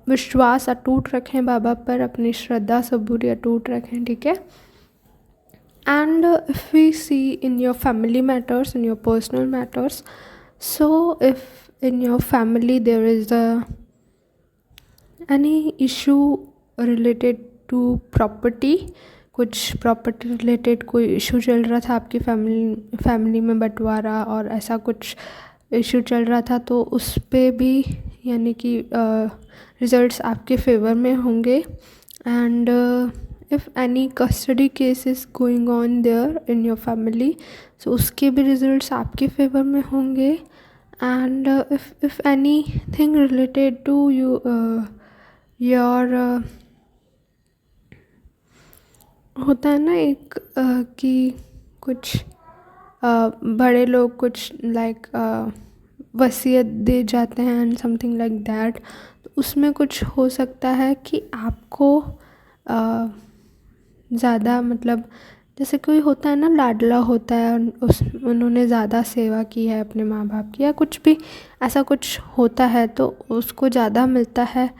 विश्वास अटूट रखें बाबा पर, अपनी श्रद्धा सबूरी अटूट रखें, ठीक है। And if we see in your family matters, in your personal matters, so if in your family there is any issue related to property, कुछ प्रॉपर्टी रिलेटेड कोई इशू चल रहा था आपकी फैमिली में, बंटवारा और ऐसा कुछ इशू चल रहा था, तो उस पे भी यानी कि रिजल्ट्स आपके फेवर में होंगे. And if any custody case is going on there in your family, so उसके भी रिजल्ट्स आपके फेवर में होंगे. And if anything related to you your होता है ना एक कि कुछ बड़े लोग कुछ लाइक वसीयत दे जाते हैं एंड समथिंग लाइक दैट, तो उसमें कुछ हो सकता है कि आपको ज़्यादा मतलब जैसे कोई होता है ना लाडला होता है, उन्होंने ज़्यादा सेवा की है अपने माँ बाप की, या कुछ भी ऐसा कुछ होता है तो उसको ज़्यादा मिलता है,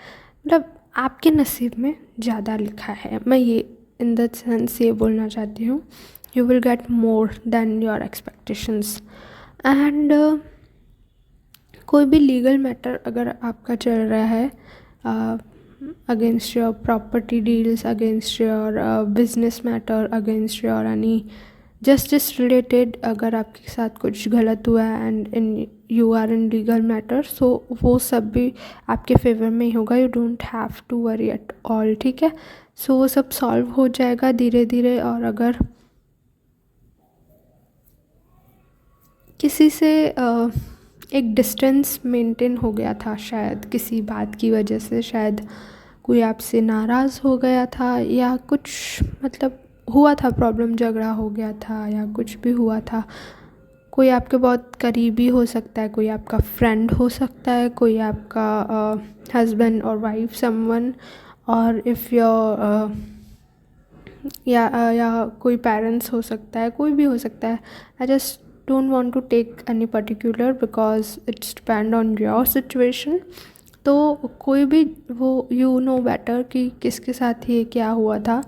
मतलब आपके नसीब में ज़्यादा लिखा है. मैं ये इन द सेंस ये बोलना चाहती हूँ, you will get more than your expectations. And कोई भी लीगल मैटर अगर आपका चल रहा है against your property deals, against your business matter, against your any justice related, अगर आपके साथ कुछ गलत हुआ है and in you are in legal matter, so वो सब भी आपके फेवर में ही होगा. You don't have to worry at all, ठीक है. सो वो सब सॉल्व हो जाएगा धीरे धीरे. और अगर किसी से एक डिस्टेंस मेंटेन हो गया था शायद किसी बात की वजह से, शायद कोई आपसे नाराज़ हो गया था या कुछ मतलब हुआ था, प्रॉब्लम झगड़ा हो गया था या कुछ भी हुआ था, कोई आपके बहुत करीबी हो सकता है, कोई आपका फ्रेंड हो सकता है, कोई आपका हस्बैंड और वाइफ समवन, और इफ़ योर या कोई पेरेंट्स हो सकता है, कोई भी हो सकता है. I just don't want to take any particular because it's depend on your situation. तो कोई भी वो you know better कि किसके साथ ये क्या हुआ था.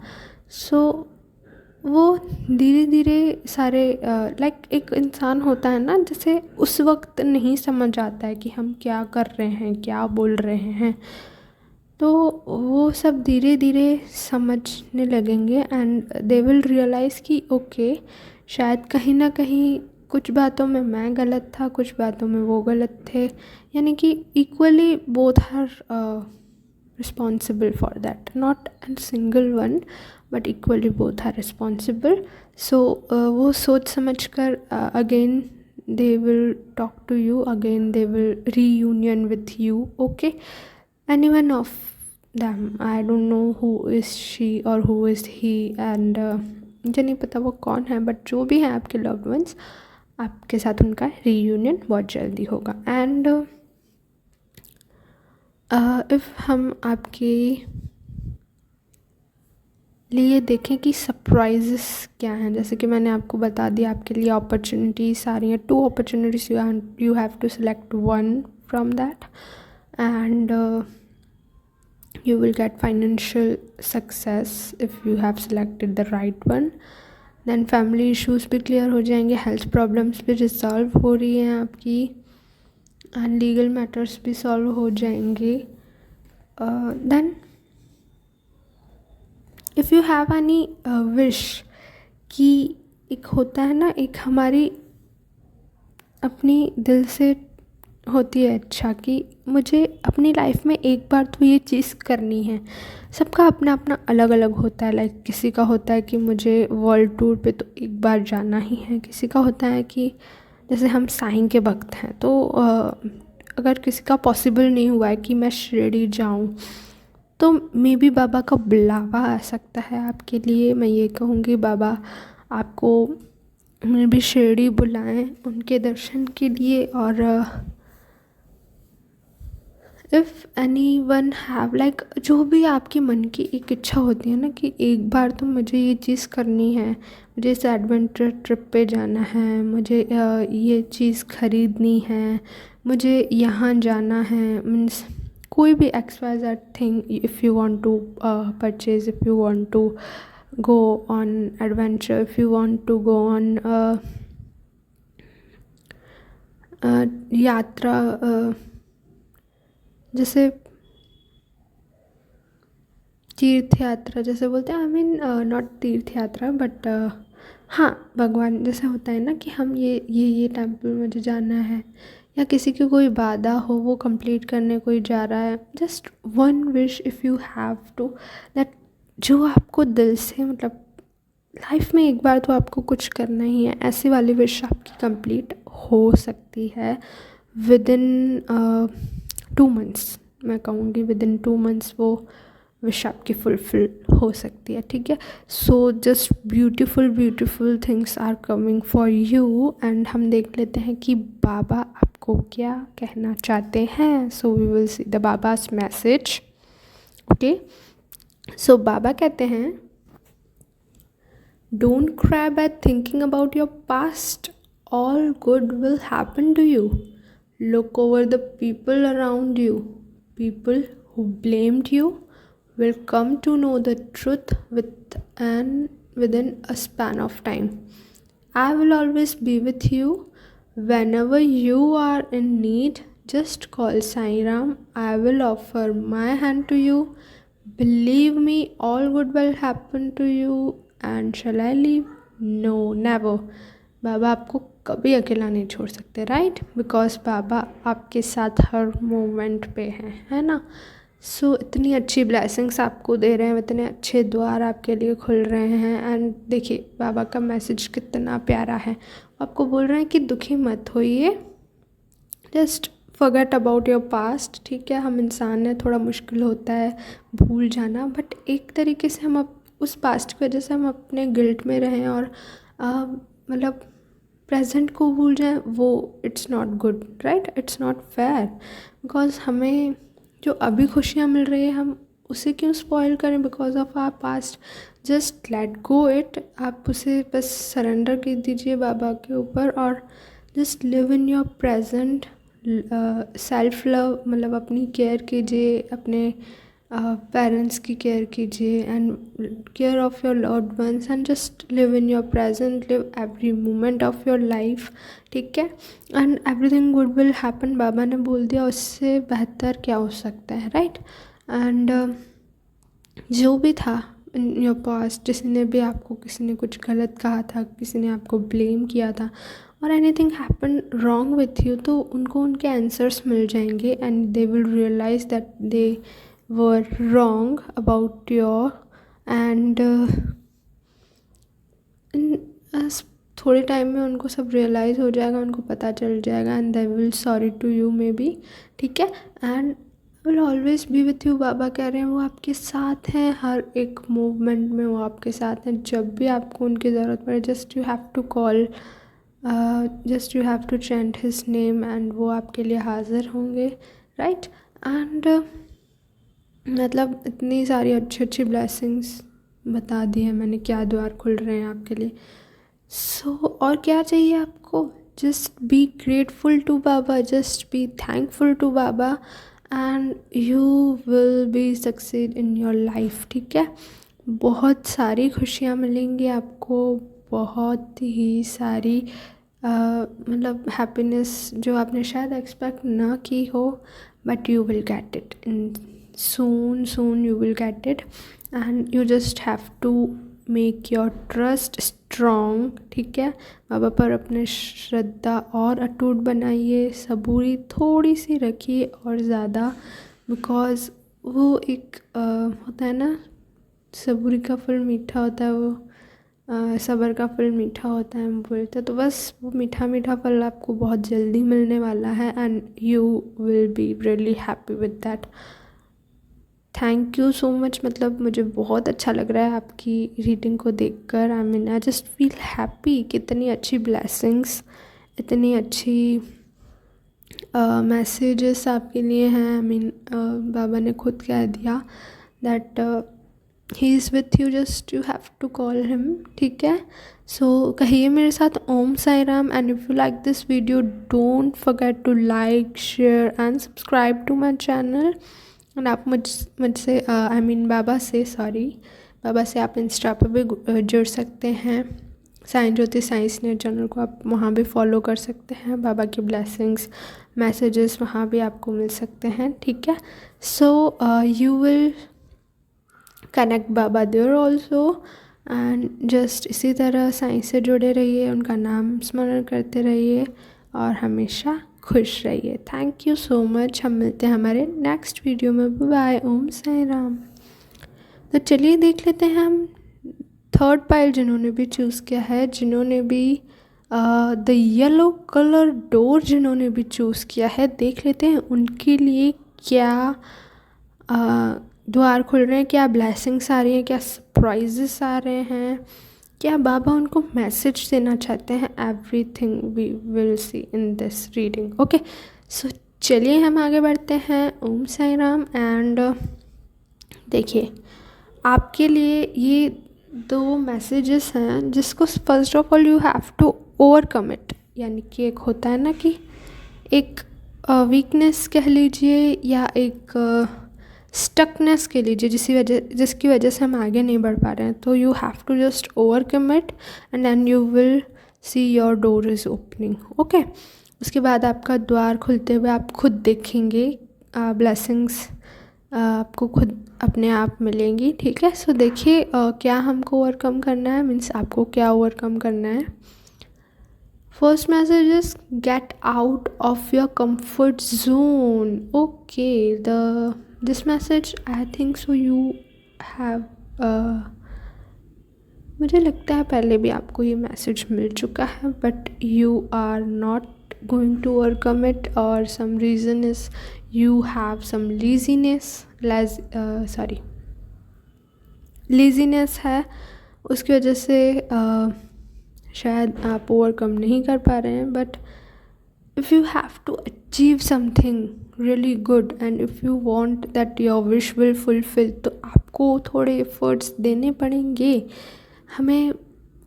सो वो धीरे धीरे सारे लाइक एक इंसान होता है ना, जैसे उस वक्त नहीं समझ आता है कि हम क्या कर रहे हैं, क्या बोल रहे हैं, तो वो सब धीरे धीरे समझने लगेंगे एंड दे विल रियलाइज़ कि ओके शायद कहीं ना कहीं कुछ बातों में मैं गलत था, कुछ बातों में वो गलत थे, यानी कि equally both are responsible for that, not and single one but equally both are responsible. So वो सोच समझ कर again they will talk to you, again they will reunion with you, okay. Anyone of them, I don't know who is she or who is he, and मुझे नहीं पता वो कौन है, बट जो भी हैं आपके लव्ड वंस, आपके साथ उनका रीयूनियन बहुत जल्दी होगा. एंड इफ़ हम आपके लिए देखें कि सरप्राइजेस क्या हैं, जैसे कि मैंने आपको बता दिया आपके लिए अपॉर्चुनिटीज़ सारी हैं, 2 opportunities you have to select 1 from that, and you will get financial success if you have selected the right one. then family issues भी clear हो जाएंगे, health problems भी resolve हो रही हैं आपकी, and legal matters भी solve हो जाएंगे. then if you have any wish, कि एक होता है ना, एक हमारी अपनी दिल से होती है अच्छा कि मुझे अपनी लाइफ में एक बार तो ये चीज़ करनी है. सबका अपना अपना अलग अलग होता है. लाइक किसी का होता है कि मुझे वर्ल्ड टूर पे तो एक बार जाना ही है, किसी का होता है कि जैसे हम साईं के भक्त हैं, तो अगर किसी का पॉसिबल नहीं हुआ है कि मैं शिरडी जाऊँ, तो मे बी बाबा का बुलावा आ सकता है आपके लिए. मैं ये कहूँगी बाबा आपको मे बी शिरडी बुलाएं उनके दर्शन के लिए. और if any one have like जो भी आपकी मन की एक इच्छा होती है ना कि एक बार तो मुझे ये चीज़ करनी है, मुझे इस एडवेंचर ट्रिप पे जाना है, मुझे ये चीज़ ख़रीदनी है, मुझे यहाँ जाना है, मीन्स कोई भी XYZ thing, if you want to purchase, if you want to go on adventure, if you want to go on यात्रा, जैसे तीर्थ यात्रा जैसे बोलते हैं, आई मीन नॉट तीर्थ यात्रा बट हाँ, भगवान जैसे होता है ना कि हम ये टेम्पल मुझे जाना है, या किसी की कोई बाधा हो वो कंप्लीट करने कोई जा रहा है, just one wish if you have to, that जो आपको दिल से मतलब लाइफ में एक बार तो आपको कुछ करना ही है, ऐसी वाली विश आपकी कंप्लीट हो सकती है विद इन 2 मंथ्स। मैं कहूँगी विद इन 2 मंथ्स वो विश आपकी फुलफिल हो सकती है, ठीक है। So just beautiful things are coming for you, and हम देख लेते हैं कि बाबा आपको क्या कहना चाहते हैं। So we will see the बाबास मैसेज। ओके, सो बाबा कहते हैं, don't cry by thinking about your past, all good will happen to you, look over the people around you, people who blamed you will come to know the truth within a span of time. I will always be with you. Whenever you are in need, just call Sai Ram. I will offer my hand to you. Believe me, all good will happen to you. And shall I leave? No, never. बाबा आपको कभी अकेला नहीं छोड़ सकते, right? Because बाबा आपके साथ हर moment पे हैं, है ना। सो इतनी अच्छी ब्लेसिंग्स आपको दे रहे हैं, इतने अच्छे द्वार आपके लिए खुल रहे हैं। एंड देखिए बाबा का मैसेज कितना प्यारा है, आपको बोल रहे हैं कि दुखी मत होइए, just forget about your past, ठीक है। हम इंसान हैं, थोड़ा मुश्किल होता है भूल जाना, बट एक तरीके से हम उस पास्ट की वजह से हम अपने गिल्ट में रहें और मतलब प्रेजेंट को भूल जाएं, वो it's not good, right? It's not fair, because हमें जो अभी खुशियाँ मिल रही है हम उसे क्यों स्पॉइल करें because of our past. Just let go it, आप उसे बस सरेंडर कर दीजिए बाबा के ऊपर और just live in your present. Self love मतलब अपनी केयर कीजिए, अपने पेरेंट्स की केयर कीजिए and care of your loved ones, and just live in your present, live every moment of your life, ठीक है। And everything good will happen, बाबा ने बोल दिया, उससे बेहतर क्या हो सकता है, राइट? एंड जो भी था इन योर पास्ट, किसी ने कुछ गलत कहा था, किसी ने आपको ब्लेम किया था और anything happen wrong with you, तो उनको उनके आंसर्स मिल जाएंगे and they will realise that they were wrong about your and थोड़े टाइम में उनको सब रियलाइज़ हो जाएगा, उनको पता चल जाएगा and they will sorry to you maybe, ठीक है। And will always be with you, बाबा कह रहे हैं वो आपके साथ हैं, हर एक मूवमेंट में वो आपके साथ हैं। जब भी आपको उनकी ज़रूरत पड़े, just you have to call, just you have to chant his name and वो आपके लिए हाजिर होंगे, राइट? एंड मतलब इतनी सारी अच्छी ब्लेसिंग्स बता दी है मैंने, क्या द्वार खुल रहे हैं आपके लिए। सो और क्या चाहिए आपको? Just be grateful to Baba, just be thankful to Baba and you will be succeed in your life, ठीक है। बहुत सारी खुशियाँ मिलेंगी आपको, बहुत ही सारी मतलब हैप्पीनेस जो आपने शायद एक्सपेक्ट ना की हो, but you will get it in soon you will get it and you just have to make your trust strong, ठीक है। बाबा पर अपने श्रद्धा और अटूट बनाइए, सबूरी थोड़ी सी रखिए और ज़्यादा, बिकॉज वो एक होता है ना, सबूरी का फल मीठा होता है, वो सब्र का फल मीठा होता है हम बोलते हैं, तो बस वो मीठा फल आपको बहुत जल्दी मिलने वाला है and you will be really happy with that. Thank you so much, मतलब मुझे बहुत अच्छा लग रहा है आपकी रीडिंग को देखकर। I mean I just feel happy, कितनी अच्छी ब्लेसिंग्स, इतनी अच्छी मैसेजेस आपके लिए हैं। आई मीन बाबा ने खुद कह दिया that he is with you, just you have to call him, ठीक है। सो कहिए मेरे साथ Om Sai Ram, and if you like this video don't forget to like, share and subscribe to my channel. And आप मुझसे आई मीन बाबा से sorry बाबा से आप इंस्टा पर भी जुड़ सकते हैं, Sai Jyoti science net channel को आप वहाँ भी फॉलो कर सकते हैं। बाबा की ब्लेसिंग्स मैसेजेस वहाँ भी आपको मिल सकते हैं, ठीक है। So you will connect Baba there also and just इसी तरह साईं से जुड़े रहिए, उनका नाम स्मरण करते रहिए और हमेशा खुश रहिए। Thank you so much. हम मिलते हैं हमारे नेक्स्ट वीडियो में। बाय। ओम साईं राम। तो चलिए देख लेते हैं हम थर्ड पाइल जिन्होंने भी चूज़ किया है, जिन्होंने भी द येलो कलर डोर जिन्होंने भी चूज़ किया है, देख लेते हैं उनके लिए क्या द्वार खुल रहे हैं, क्या ब्लेसिंग्स आ रही हैं, क्या सरप्राइजेस आ रहे हैं, क्या बाबा उनको मैसेज देना चाहते हैं। Everything we will see in this reading. Okay, so चलिए हम आगे बढ़ते हैं। ओम साईं राम। एंड देखिए आपके लिए ये 2 मैसेजेस हैं जिसको first of all you have to overcome it. यानी कि एक होता है ना कि एक वीकनेस कह लीजिए या एक स्टकनेस कह लीजिए जिसकी वजह से हम आगे नहीं बढ़ पा रहे हैं। तो you have to just overcome it and then you will see your door is opening. Okay, उसके बाद आपका द्वार खुलते हुए आप खुद देखेंगे, ब्लेसिंग्स आपको खुद अपने आप मिलेंगी, ठीक है। सो देखिए क्या हमको ओवरकम करना है, मीन्स आपको क्या ओवरकम करना है। First message is get out of your comfort zone. Okay, this message I think so you have मुझे लगता है पहले भी आपको ये मैसेज मिल चुका है, but you are not going to overcome it, or some reason is you have some laziness है, उसकी वजह से शायद आप ओवरकम नहीं कर पा रहे हैं। But if you have to achieve something really good and if you want that your wish will fulfill, तो आपको थोड़े efforts देने पड़ेंगे। हमें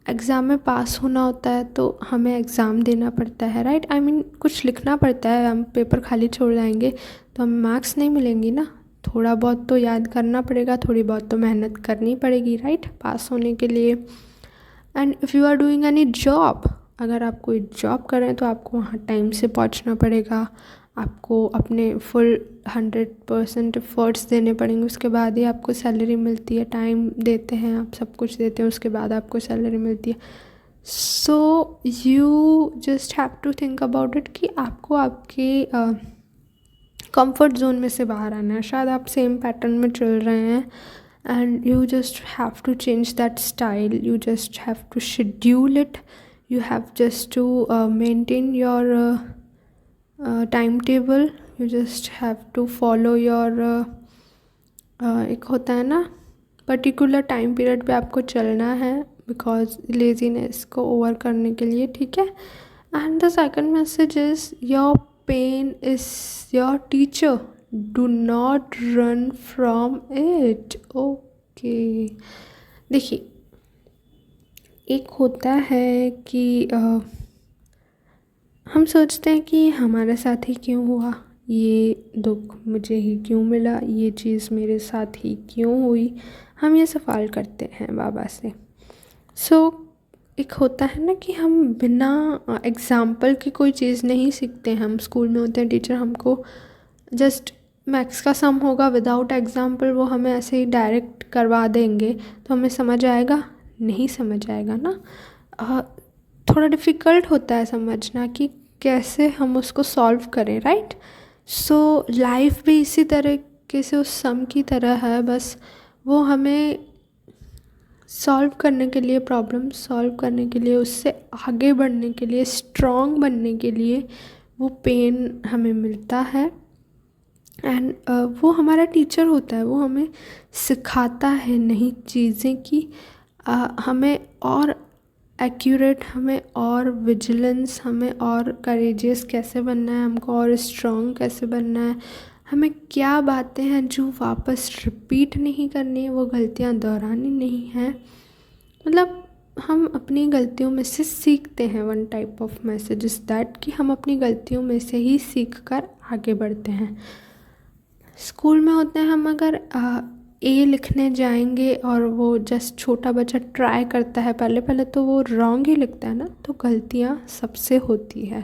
एग्ज़ाम में पास होना होता है तो हमें एग्ज़ाम देना पड़ता है, राइट। आई मीन कुछ लिखना पड़ता है। हम पेपर खाली छोड़ जाएंगे तो हमें मार्क्स नहीं मिलेंगी ना। थोड़ा बहुत तो याद करना पड़ेगा, थोड़ी बहुत तो मेहनत करनी पड़ेगी, राइट, पास होने के लिए। And if you are doing any job, अगर आप कोई जॉब कर रहे हैं तो आपको वहाँ टाइम से पहुँचना पड़ेगा, आपको अपने फुल 100% एफर्ट्स देने पड़ेंगे, उसके बाद ही आपको सैलरी मिलती है। टाइम देते हैं, आप सब कुछ देते हैं, उसके बाद आपको सैलरी मिलती है। So you just have to think about it कि आपको आपके कंफर्ट जोन में से बाहर आना है। शायद आप सेम पैटर्न में चल रहे हैं and you just have to change that style, you just have to schedule it, you have just to maintain your timetable, you just have to follow your एक होता है ना पर्टिकुलर टाइम पीरियड पे आपको चलना है बिकॉज लेजीनेस को over करने के लिए, ठीक है। And the second message is your pain is your teacher, do not run from it. Okay, देखिए एक होता है कि हम सोचते हैं कि हमारे साथ ही क्यों हुआ, ये दुख मुझे ही क्यों मिला, ये चीज़ मेरे साथ ही क्यों हुई, हम ये सवाल करते हैं बाबा से। सो एक होता है ना कि हम बिना एग्ज़ाम्पल की कोई चीज़ नहीं सीखते हैं। हम स्कूल में होते हैं, टीचर हमको जस्ट मैथ्स का सम होगा विदाउट एग्ज़ाम्पल, वो हमें ऐसे ही डायरेक्ट करवा देंगे तो हमें समझ आएगा, नहीं समझ आएगा ना। थोड़ा डिफ़िकल्ट होता है समझना कि कैसे हम उसको सॉल्व करें, राइट। सो लाइफ भी इसी तरीके से उस सम की तरह है, बस वो हमें सॉल्व करने के लिए, प्रॉब्लम सॉल्व करने के लिए, उससे आगे बढ़ने के लिए, स्ट्रॉन्ग बनने के लिए वो पेन हमें मिलता है। एंड वो हमारा टीचर होता है, वो हमें सिखाता है नई चीज़ें कि हमें और एक्यूरेट, हमें और विजिलेंस, हमें और करेजियस कैसे बनना है, हमको और स्ट्रॉन्ग कैसे बनना है, हमें क्या बातें हैं जो वापस रिपीट नहीं करनी है, वो गलतियाँ दोहरानी नहीं है। मतलब हम अपनी गलतियों में से सीखते हैं। One type of message is that कि हम अपनी गलतियों में से ही सीख कर आगे बढ़ते हैं। स्कूल में होते हैं हम, अगर ए लिखने जाएंगे और वो जस्ट छोटा बच्चा ट्राई करता है, पहले पहले तो वो रॉन्ग ही लिखता है ना, तो गलतियाँ सबसे होती है।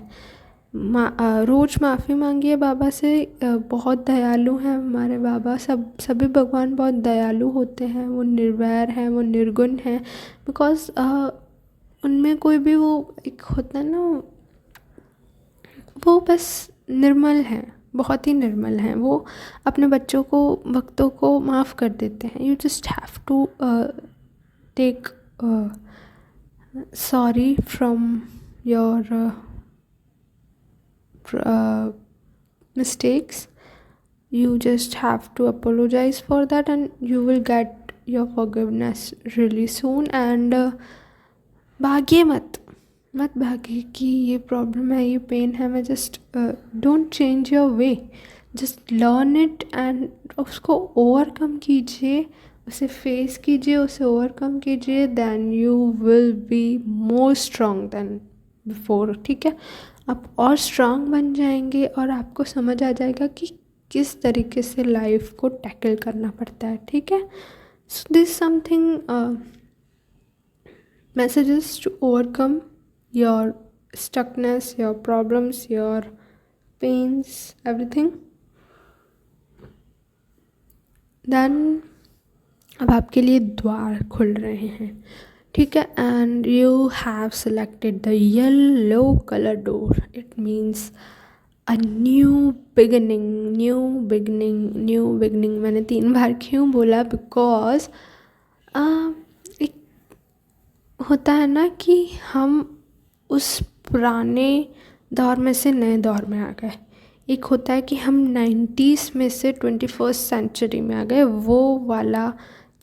रोज़ माफ़ी मांगिए बाबा से। बहुत दयालु हैं हमारे बाबा, सभी भगवान बहुत दयालु होते हैं, वो निर्वैर हैं, वो निर्गुण हैं। बिकॉज उनमें कोई भी वो एक होता है ना, वो बस निर्मल हैं, बहुत ही निर्मल हैं। वो अपने बच्चों को, भक्तों को माफ़ कर देते हैं। You just have to take sorry from your mistakes. You just have to apologize for that and you will get your forgiveness really soon. And भागिए मत भागिए कि ये प्रॉब्लम है, ये पेन है। मैं just don't change your way, just learn it and उसको overcome कीजिए, उसे फेस कीजिए, उसे ओवरकम कीजिए। Then you will be more strong than before. ठीक है, आप और स्ट्रांग बन जाएंगे और आपको समझ आ जाएगा कि किस तरीके से लाइफ को टैकल करना पड़ता है। ठीक है, so this something messages to overcome your stuckness, your problems, your pains, everything. Then अब आपके लिए द्वार खुल रहे हैं। ठीक है, and you have selected the yellow colour door. It means a new beginning, new beginning, new beginning. मैंने 3 बार क्यों बोला? बिकॉज एक होता है ना कि हम उस पुराने दौर में से नए दौर में आ गए। एक होता है कि हम 90s में से 21st सेंचुरी में आ गए। वो वाला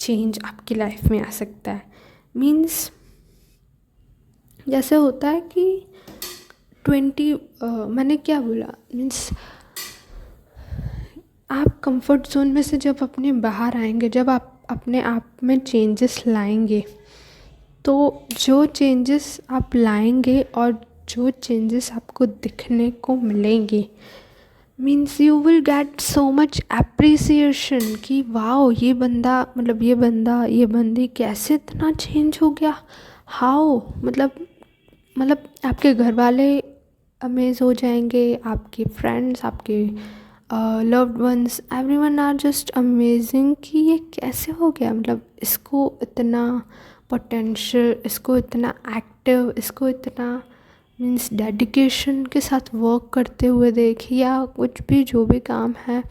चेंज आपकी लाइफ में आ सकता है। मीन्स जैसे होता है कि मैंने क्या बोला, मीन्स आप कंफर्ट जोन में से जब अपने बाहर आएंगे, जब आप अपने आप में चेंजेस लाएंगे, तो जो चेंजेस आप लाएंगे और जो चेंजेस आपको दिखने को मिलेंगे, means you will get so much appreciation कि वाओ, ये बंदी कैसे इतना चेंज हो गया। हाउ, मतलब आपके घर वाले अमेज हो जाएंगे, आपके फ्रेंड्स, आपके loved ones, everyone are just amazing कि ये कैसे हो गया। मतलब इसको इतना पोटेंशियल, इसको इतना एक्टिव, इसको इतना मीन्स डेडिकेशन के साथ वर्क करते हुए देख, या कुछ भी जो भी काम है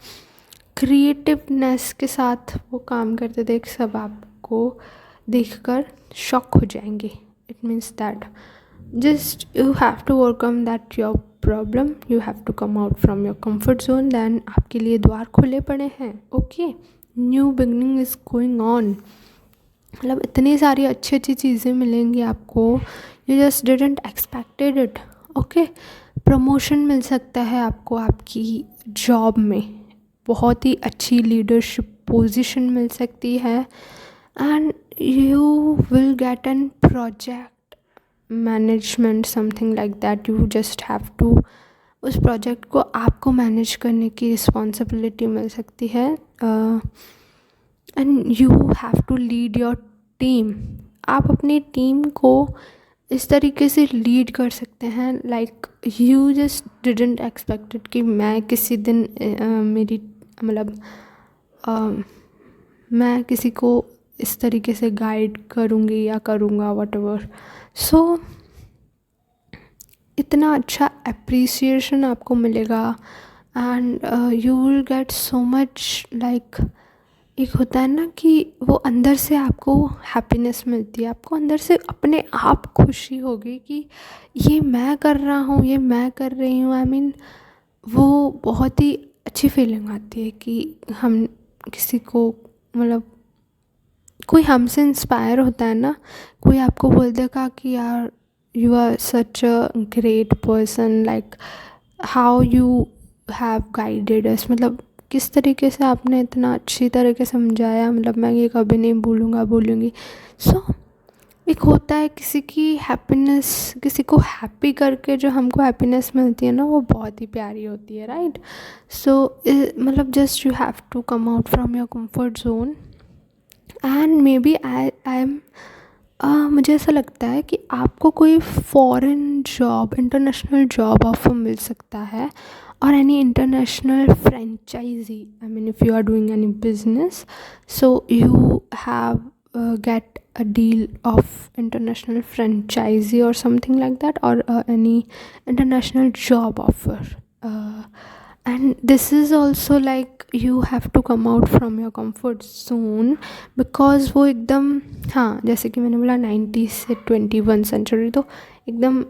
क्रिएटिवनेस के साथ वो काम करते देख, सब आपको देखकर शॉक हो जाएंगे। It means that just you have to overcome that your problem, you have to come out from your comfort zone. then आपके लिए द्वार खुले पड़े हैं। Okay, new beginning is going on. मतलब इतनी सारी अच्छी अच्छी चीज़ें मिलेंगी आपको, you just didn't expected it. Okay, promotion मिल सकता है आपको आपकी जॉब में, बहुत ही अच्छी लीडरशिप पोजीशन मिल सकती है, and you will get an project management, something like that. You just have to, उस प्रोजेक्ट को आपको मैनेज करने की रिस्पॉन्सिबिलिटी मिल सकती है, and you have to lead your team. आप अपनी टीम को इस तरीके से लीड कर सकते हैं, like you just didn't expected कि मैं किसी दिन मैं किसी को इस तरीके से गाइड करूँगी या करूँगा, व्हाटएवर। सो इतना अच्छा अप्रिसिएशन आपको मिलेगा, and you will get so much, like एक होता है ना कि वो अंदर से आपको हैप्पीनेस मिलती है, आपको अंदर से अपने आप खुशी होगी कि ये मैं कर रहा हूँ, ये मैं कर रही हूँ। आई मीन वो बहुत ही अच्छी फीलिंग आती है कि हम किसी को, मतलब कोई हमसे इंस्पायर होता है ना, कोई आपको बोल देगा कि यार you are such a great person, like how you have guided us, मतलब किस तरीके से आपने इतना अच्छी तरह के समझाया, मतलब मैं ये कभी नहीं बोलूँगी। सो एक होता है किसी की हैप्पीनेस, किसी को हैप्पी करके जो हमको हैप्पीनेस मिलती है ना, वो बहुत ही प्यारी होती है, राइट। सो मतलब just you have to come out from your comfort zone and maybe I am मुझे ऐसा लगता है कि आपको कोई foreign job, international job offer मिल सकता है, और any international franchise, I mean if you are doing any business, so you have get a deal of international franchisee or something like that, or any international job offer, uh, and this is also like you have to come out from your comfort zone, because वो एकदम, हाँ जैसे कि मैंने बोला 90 से 21 century, तो एकदम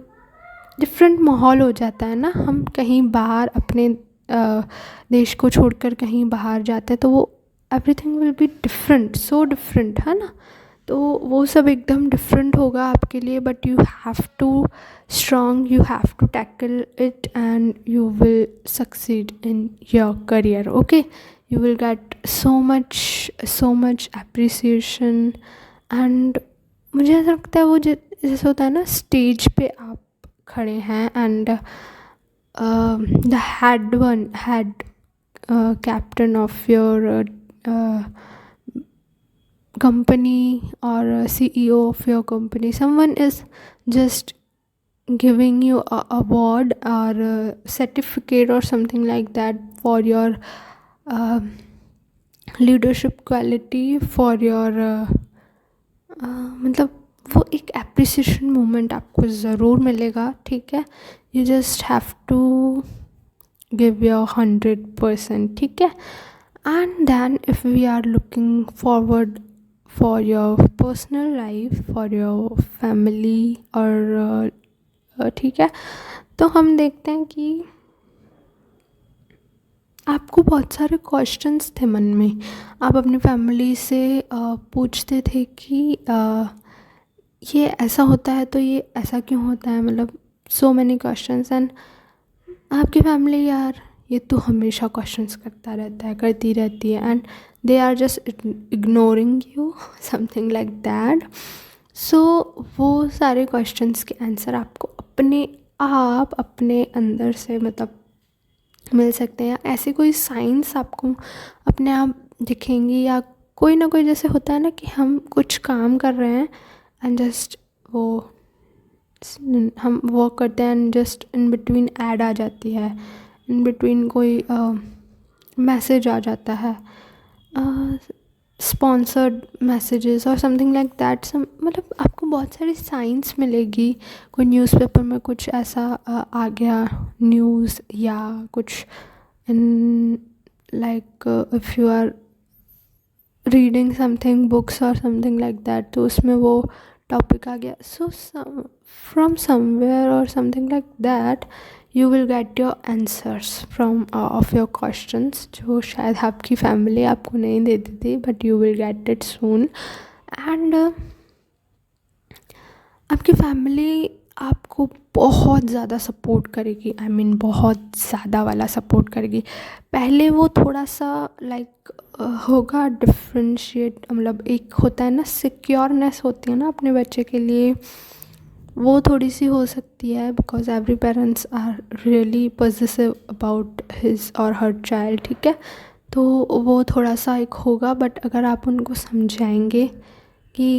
डिफरेंट माहौल हो जाता है ना। हम कहीं बाहर अपने देश को छोड़कर कहीं बाहर जाते हैं तो वो everything will be different, so different, है ना। तो वो सब एकदम डिफरेंट होगा आपके लिए, but you have to strong, you have to tackle it and you will succeed in your career. Okay, you will get so much appreciation. And मुझे ऐसा लगता है वो जैसे होता है ना, स्टेज पे आप खड़े हैं and the head captain of your company or CEO of your company, someone is just giving you a award or a certificate or something like that for your uh, leadership quality, for your मतलब वो एक appreciation moment आपको ज़रूर मिलेगा, ठीक है। You just have to give your 100%, ठीक है। And then if we are looking forward for your personal life, for your family, और ठीक है, तो हम देखते हैं कि आपको बहुत सारे क्वेश्चंस थे मन में। आप अपनी फैमिली से पूछते थे कि ये ऐसा होता है तो ये ऐसा क्यों होता है, मतलब सो मैनी क्वेश्चंस। एंड आपकी फैमिली, यार ये तो हमेशा क्वेश्चंस करती रहती है, and they are just ignoring you, something like that. So वो सारे क्वेश्चंस के आंसर आपको अपने अंदर से मतलब मिल सकते हैं, या ऐसे कोई साइंस आपको अपने आप दिखेंगी, या कोई ना कोई, जैसे होता है ना कि हम कुछ काम कर रहे हैं एंड जस्ट हम वर्क करते हैं and just in between ad आ जाती है, इन बिटवीन कोई मैसेज आ जाता है, स्पॉन्सर्ड मैसेजेस और समथिंग लाइक दैट। मतलब आपको बहुत सारी साइंस मिलेगी। कोई न्यूज़पेपर में कुछ ऐसा आ गया न्यूज़, या कुछ in like if you are reading something books और समथिंग लाइक दैट, तो उसमें वो टॉपिक आ गया। सो फ्रॉम समवेयर और something like that you will get your answers from of your questions, जो शायद आपकी फैमिली आपको नहीं देती थी, but you will get it soon. and आपकी फैमिली आपको बहुत ज़्यादा सपोर्ट करेगी, आई मीन बहुत ज़्यादा वाला सपोर्ट करेगी। पहले वो थोड़ा सा लाइक होगा डिफ्रेंशिएट, मतलब एक होता है ना सिक्योरनेस होती है ना अपने बच्चे के लिए, वो थोड़ी सी हो सकती है, because every parents are really positive about his और हर चाइल्ड, ठीक है। तो वो थोड़ा सा एक होगा, बट अगर आप उनको समझाएंगे कि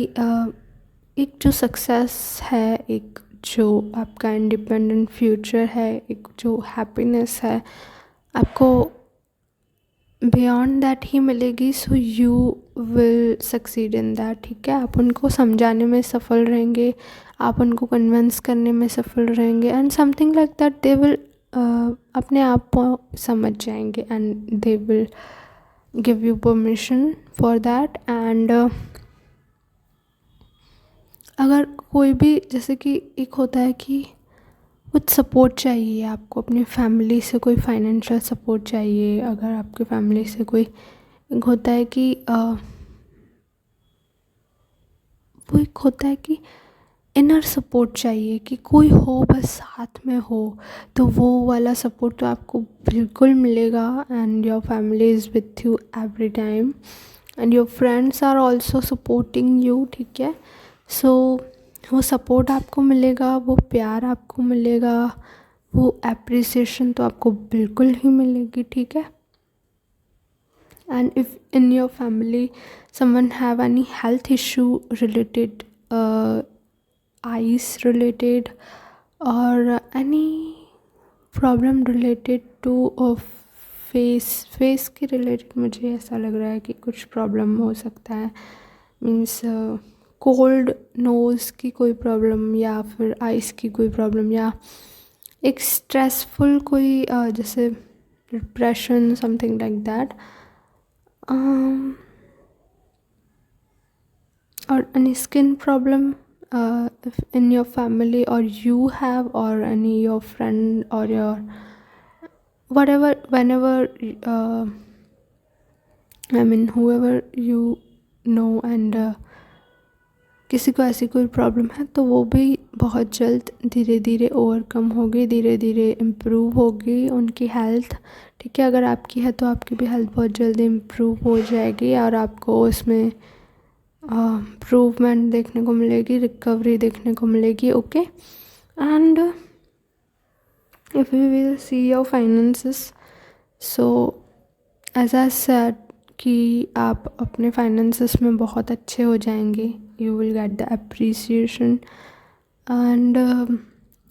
एक जो सक्सेस है, एक जो आपका इंडिपेंडेंट फ्यूचर है, एक जो हैप्पीनेस है, आपको बियॉन्ड दैट ही मिलेगी। सो you will succeed in that, ठीक है। आप उनको समझाने में सफल रहेंगे, आप उनको कन्विंस करने में सफल रहेंगे, and something like that they will अपने आप को समझ जाएंगे, and they will give you permission for that. And अगर कोई भी, जैसे कि एक होता है कि कुछ सपोर्ट चाहिए आपको अपनी फैमिली से, कोई फाइनेंशियल सपोर्ट चाहिए, अगर आपकी फैमिली से कोई एक होता है कि वो एक होता है कि इनर सपोर्ट चाहिए, कि कोई हो बस साथ में हो, तो वो वाला सपोर्ट तो आपको बिल्कुल मिलेगा। And your family is with you every time, and your friends are also supporting you, ठीक है। सो वो सपोर्ट आपको मिलेगा, वो प्यार आपको मिलेगा, वो एप्रिसिएशन तो आपको बिल्कुल ही मिलेगी, ठीक है। And if in your family someone have any health issue related, eyes related, or any problem related to face के रिलेटेड, मुझे ऐसा लग रहा है कि कुछ प्रॉब्लम हो सकता है, मीन्स कोल्ड नोज़ की कोई प्रॉब्लम, या फिर आइस की कोई प्रॉब्लम, या एक स्ट्रेसफुल कोई जैसे depression, something like that, or any skin problem, if in your family, or you have, or any your friend, or your whatever, whenever, I mean whoever you know, and किसी को ऐसी कोई problem है तो वो भी बहुत जल्द धीरे धीरे ओवरकम होगी, धीरे धीरे इम्प्रूव होगी उनकी हेल्थ, ठीक है। अगर आपकी है तो आपकी भी हेल्थ बहुत जल्दी इम्प्रूव हो जाएगी और आपको उसमें इम्प्रूवमेंट देखने को मिलेगी, रिकवरी देखने को मिलेगी, okay. And if you will see your finances, so as I said कि आप अपने फाइनेंसेस में बहुत अच्छे हो जाएंगे, you will get the appreciation. And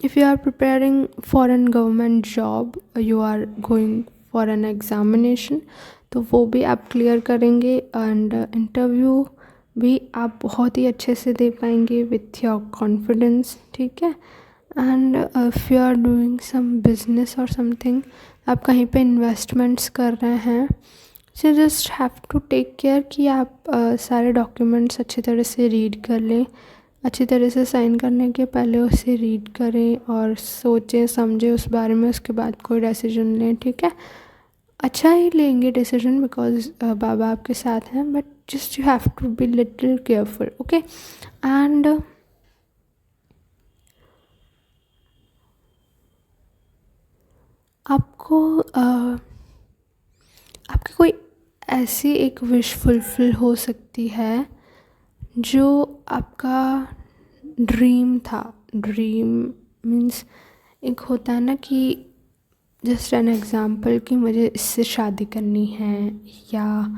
if you are preparing for an government job, you are going for an examination, तो वो भी आप क्लियर करेंगे, एंड इंटरव्यू भी आप बहुत ही अच्छे से दे पाएंगे विथ योर कॉन्फिडेंस, ठीक है। And if you are doing some business और समथिंग, आप कहीं पे इन्वेस्टमेंट्स कर रहे हैं, so just have to take care कि आप सारे डॉक्यूमेंट्स अच्छी तरह से रीड कर लें, अच्छी तरह से साइन करने के पहले उसे रीड करें और सोचें समझें उस बारे में, उसके बाद कोई डिसीजन लें, ठीक है। अच्छा ही लेंगे डिसीजन, बिकॉज बाबा आपके साथ हैं, but just you have to be little careful, okay. And आपको आपकी कोई ऐसी एक विश फुलफिल हो सकती है जो आपका ड्रीम था। ड्रीम मीन्स एक होता है ना कि जस्ट एन एग्ज़ाम्पल कि मुझे इससे शादी करनी है, या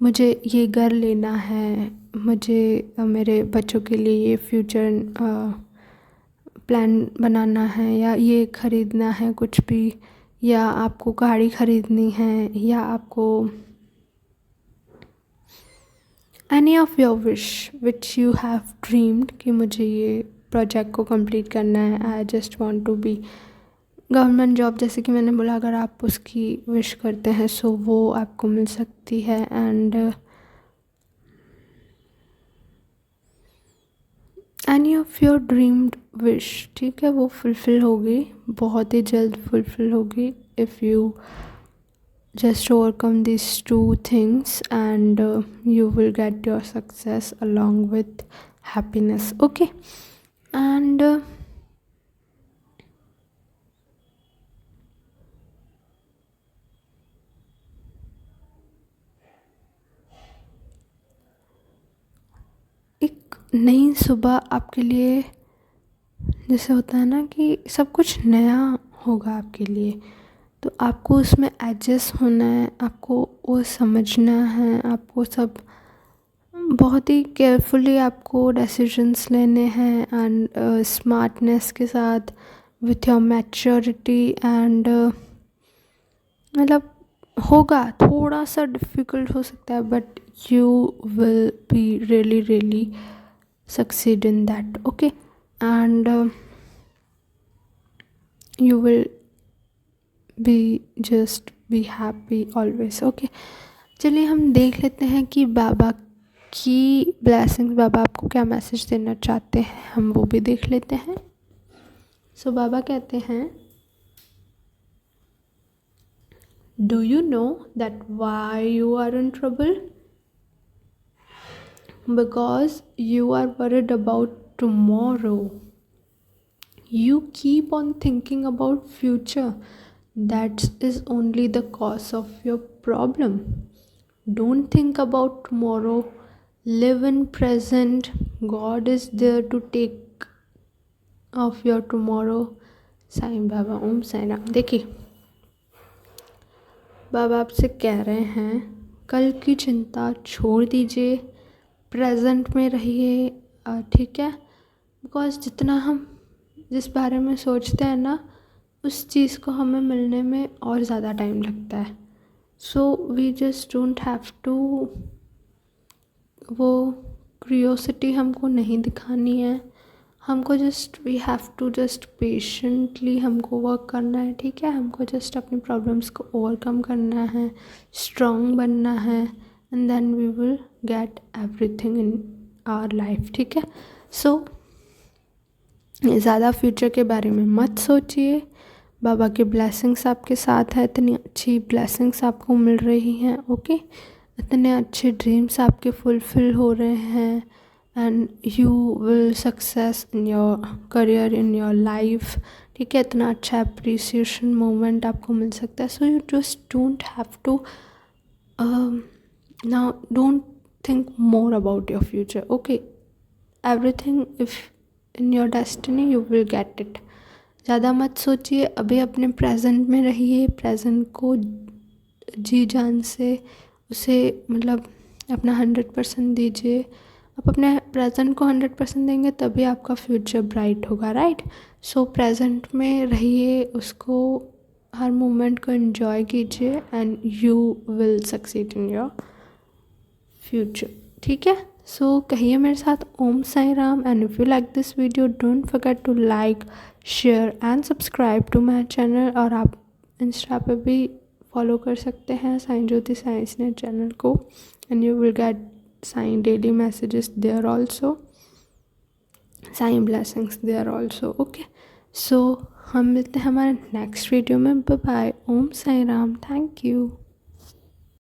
मुझे ये घर लेना है, मुझे मेरे बच्चों के लिए ये फ्यूचर प्लान बनाना है, या ये ख़रीदना है कुछ भी, या आपको गाड़ी ख़रीदनी है, या आपको any of your wish which you have dreamed कि मुझे ये प्रोजेक्ट को कंप्लीट करना है, I just want to be government job, जैसे कि मैंने बोला, अगर आप उसकी विश करते हैं सो वो आपको मिल सकती है। And any of your dreamed wish, ठीक है, वो फुलफ़िल होगी, बहुत ही जल्द फुलफ़िल होगी, if you just overcome these two things, and you will get your success along with happiness, okay। and एक नई सुबह आपके लिए, जैसे होता है ना कि सब कुछ नया होगा आपके लिए, तो आपको उसमें एडजस्ट होना है, आपको वो समझना है, आपको सब बहुत ही केयरफुली आपको डिसीजंस लेने हैं, एंड स्मार्टनेस के साथ, विथ योर मैच्योरिटी, एंड मतलब होगा थोड़ा सा डिफ़िकल्ट हो सकता है, but you will be really really succeed in that, okay. And you will just be happy always, okay। चलिए हम देख लेते हैं कि बाबा की ब्लेसिंग्स, बाबा आपको क्या मैसेज देना चाहते हैं, हम वो भी देख लेते हैं। सो बाबा कहते हैं, do you know that why you are in trouble? Because you are worried about tomorrow. You keep on thinking about future. That is only the cause of your problem. Don't think about tomorrow. Live in present. God is there to take of your tomorrow. Sai Baba, Om Sai Ram. देखिए, बाबा आपसे कह रहे हैं कल की चिंता छोड़ दीजिए, प्रेजेंट में रहिए, ठीक है। बिकॉज़ जितना हम जिस बारे में सोचते हैं ना, उस चीज़ को हमें मिलने में और ज़्यादा टाइम लगता है। So we just don't have to, वो क्यूरियोसिटी हमको नहीं दिखानी है, हमको just we have to just patiently हमको वर्क करना है, ठीक है। हमको जस्ट अपनी प्रॉब्लम्स को ओवरकम करना है, स्ट्रॉन्ग बनना है, and then we will get everything in our life, ठीक है। सो ज़्यादा फ्यूचर के बारे में मत सोचिए, बाबा के ब्लेसिंग्स आपके साथ है, इतनी अच्छी ब्लेसिंग्स आपको मिल रही हैं, ओके। इतने अच्छे ड्रीम्स आपके फुलफ़िल हो रहे हैं, and you will success in your career, in your life, ठीक है। इतना अच्छा अप्रिसिएशन मोमेंट आपको मिल सकता है। So you just don't have to now, don't think more about your future, okay. Everything if in your destiny you will get it. ज़्यादा मत सोचिए, अभी अपने प्रेजेंट में रहिए, प्रेजेंट को जी जान से उसे मतलब अपना 100% दीजिए। आप अपने प्रेजेंट को 100% देंगे तभी आपका फ्यूचर ब्राइट होगा, राइट। सो प्रेजेंट में रहिए, उसको हर मोमेंट को एंजॉय कीजिए, and you will succeed in your future, ठीक है। सो कहिए मेरे साथ Om Sai Ram, and if you like this video don't forget to like, share and subscribe to my channel. और आप इंस्टा पे भी फॉलो कर सकते हैं Sai Jyoti science net channel को, and you will get Sai daily messages there also, Sai blessings there also, okay. So हम मिलते हैं हमारे नेक्स्ट वीडियो में। Bye bye, Om Sai Ram, thank you.